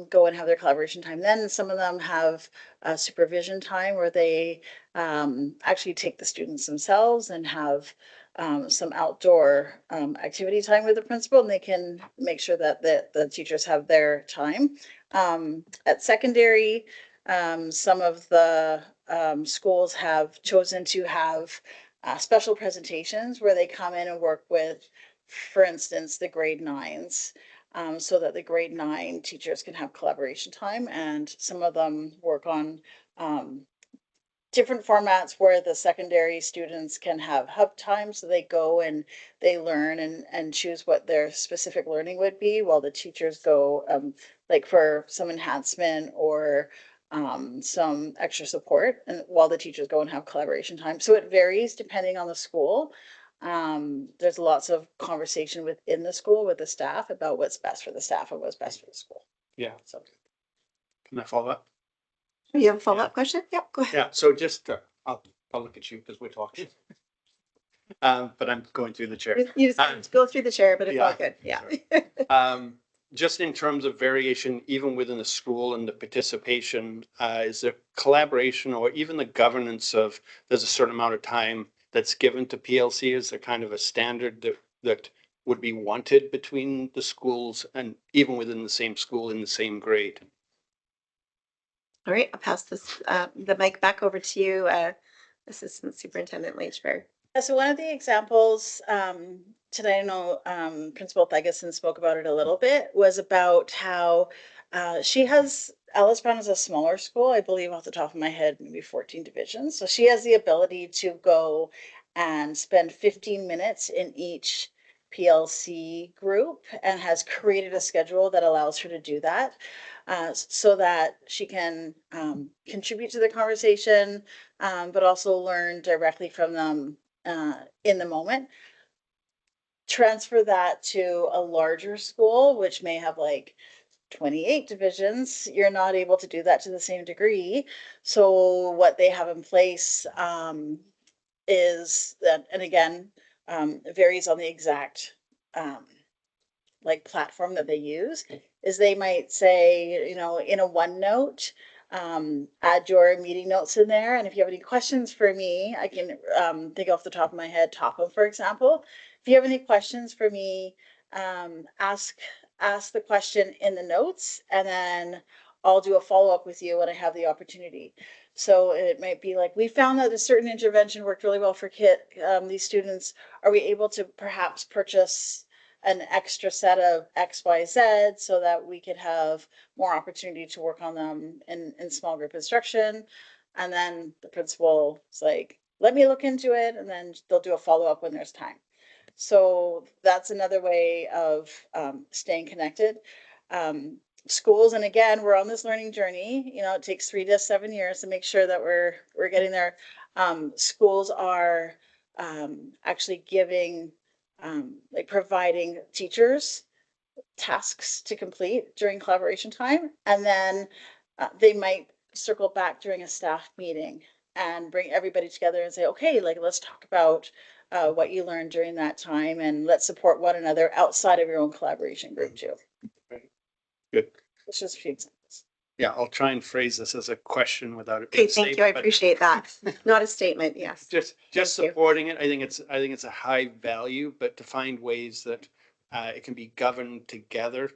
go and have their collaboration time. Then some of them have supervision time where they actually take the students themselves and have some outdoor activity time with the principal, and they can make sure that the teachers have their time. At secondary, some of the schools have chosen to have special presentations where they come in and work with, for instance, the grade 9s. So that the grade 9 teachers can have collaboration time, and some of them work on different formats where the secondary students can have hub time, so they go and they learn and choose what their specific learning would be, while the teachers go like for some enhancement or some extra support, and while the teachers go and have collaboration time. So it varies depending on the school. there's lots of conversation within the school with the staff about what's best for the staff and what's best for the school. Yeah. So Can I follow up? You have a follow-up question? Yep, go ahead. Yeah, so just, I'll look at you because we're talking. But I'm going through the chair. You just have to go through the chair, but it's all good. Yeah. Just in terms of variation, even within the school and the participation, is there collaboration or even the governance of, there's a certain amount of time that's given to PLC? Is there kind of a standard that would be wanted between the schools and even within the same school in the same grade? All right, I'll pass this, the mic back over to you, Assistant Superintendent Leachberg. So one of the examples today, I know Principal Thygesen spoke about it a little bit, was about how Alice Brown is a smaller school, I believe off the top of my head, maybe 14 divisions. So she has the ability to go and spend 15 minutes in each PLC group and has created a schedule that allows her to do that so that she can contribute to the conversation, but also learn directly from them in the moment. Transfer that to a larger school, which may have like 28 divisions. You're not able to do that to the same degree. So what they have in place is that, and again, it varies on the exact like platform that they use, is they might say, you know, in a OneNote, add your meeting notes in there. And if you have any questions for me, I can think off the top of my head, Topham, for example. If you have any questions for me, ask the question in the notes, and then I'll do a follow-up with you when I have the opportunity. So it might be like, we found that a certain intervention worked really well for these students. Are we able to perhaps purchase an extra set of XYZ so that we could have more opportunity to work on them in small group instruction? And then the principal is like, let me look into it, and then they'll do a follow-up when there's time. So that's another way of staying connected. Schools, and again, we're on this learning journey. You know, it takes 3 to 7 years to make sure that we're getting there. Schools are actually giving, like providing teachers tasks to complete during collaboration time, and then they might circle back during a staff meeting and bring everybody together and say, okay, like let's talk about what you learned during that time, and let's support one another outside of your own collaboration group too. Good. It's just a few examples. Yeah, I'll try and phrase this as a question without it Okay, being thank safe, you. I but appreciate that. Not a statement, yes. Just Thank you. supporting it. I think it's a high value, but to find ways that it can be governed together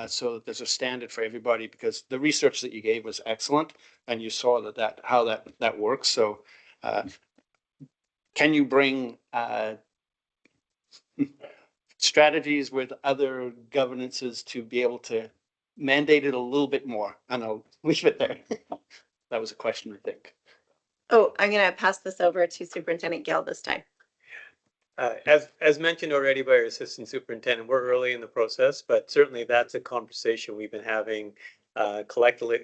so that there's a standard for everybody, because the research that you gave was excellent and you saw how that works. So can you bring strategies with other governances to be able to mandate it a little bit more? And I'll leave it there. That was a question, I think. Oh, I'm going to pass this over to Superintendent Gill this time. As mentioned already by our assistant superintendent, we're early in the process, but certainly that's a conversation we've been having collectively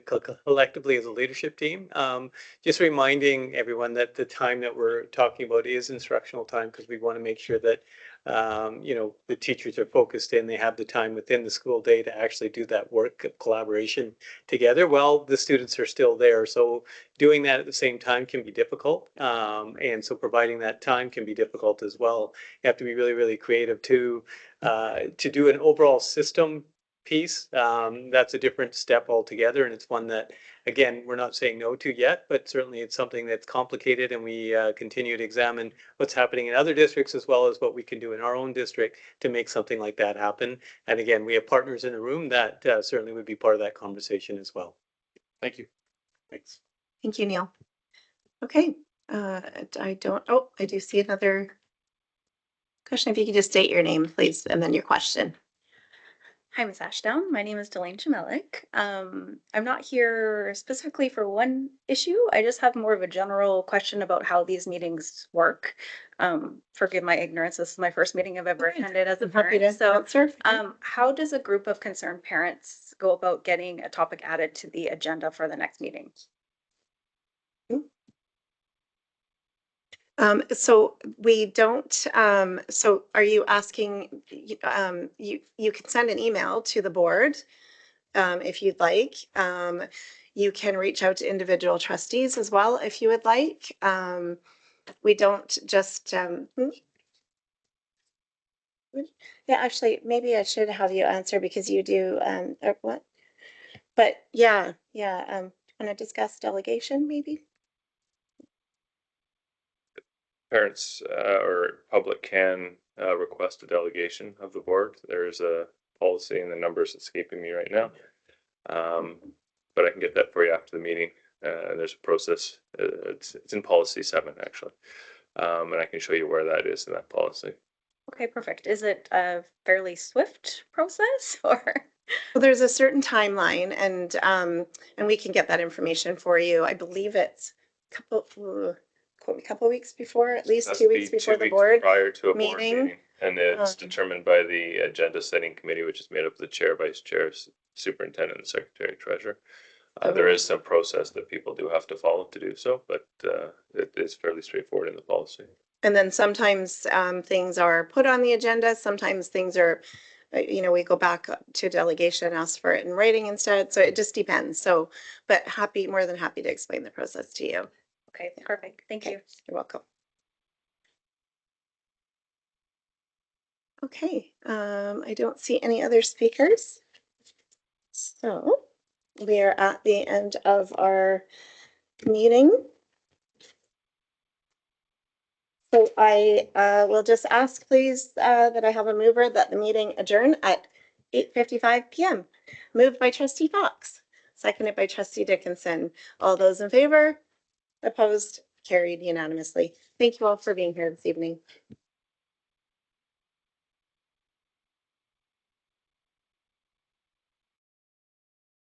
as a leadership team. Just reminding everyone that the time that we're talking about is instructional time, because we want to make sure that the teachers are focused in, they have the time within the school day to actually do that work of collaboration together while the students are still there. So doing that at the same time can be difficult. And so providing that time can be difficult as well. You have to be really, really creative to do an overall system piece. That's a different step altogether. And it's one that, again, we're not saying no to yet, but certainly it's something that's complicated, and we continue to examine what's happening in other districts as well as what we can do in our own district to make something like that happen. And again, we have partners in the room that certainly would be part of that conversation as well. Thank you. Thanks. Thank you, Neil. Okay, I do see another question. If you could just state your name, please, and then your question. Hi, Ms. Ashdown. My name is Delane Chamelik. I'm not here specifically for one issue. I just have more of a general question about how these meetings work. Forgive my ignorance. This is my first meeting I've ever attended as a parent. So, how does a group of concerned parents go about getting a topic added to the agenda for the next meeting? So we don't, so are you asking, you can send an email to the board, if you'd like. You can reach out to individual trustees as well, if you would like. We don't just, yeah, actually, maybe I should have you answer because you do, or what? But yeah, want to discuss delegation maybe? Parents or public can request a delegation of the board. There's a policy and the numbers escaping me right now. But I can get that for you after the meeting. There's a process. It's in policy 7 actually. And I can show you where that is in that policy. Okay, perfect. Is it a fairly swift process or? Well, there's a certain timeline and we can get that information for you. I believe it's a couple weeks before, at least That's 2 weeks before the board. prior to a board meeting. meeting. And it's determined by the agenda setting committee, which is made up of the chair, vice chair, superintendent, and secretary treasurer. There is some process that people do have to follow to do so, but it is fairly straightforward in the policy. And then sometimes things are put on the agenda, sometimes things are, we go back to delegation and ask for it in writing instead. So it just depends. So, but more than happy to explain the process to you. Okay, perfect. Thank you. You're welcome. Okay, I don't see any other speakers. So we are at the end of our meeting. So I will just ask, please, that I have a mover that the meeting adjourn at 8:55 p.m. Moved by Trustee Fox, seconded by Trustee Dickinson. All those in favor? Opposed? Carried unanimously. Thank you all for being here this evening.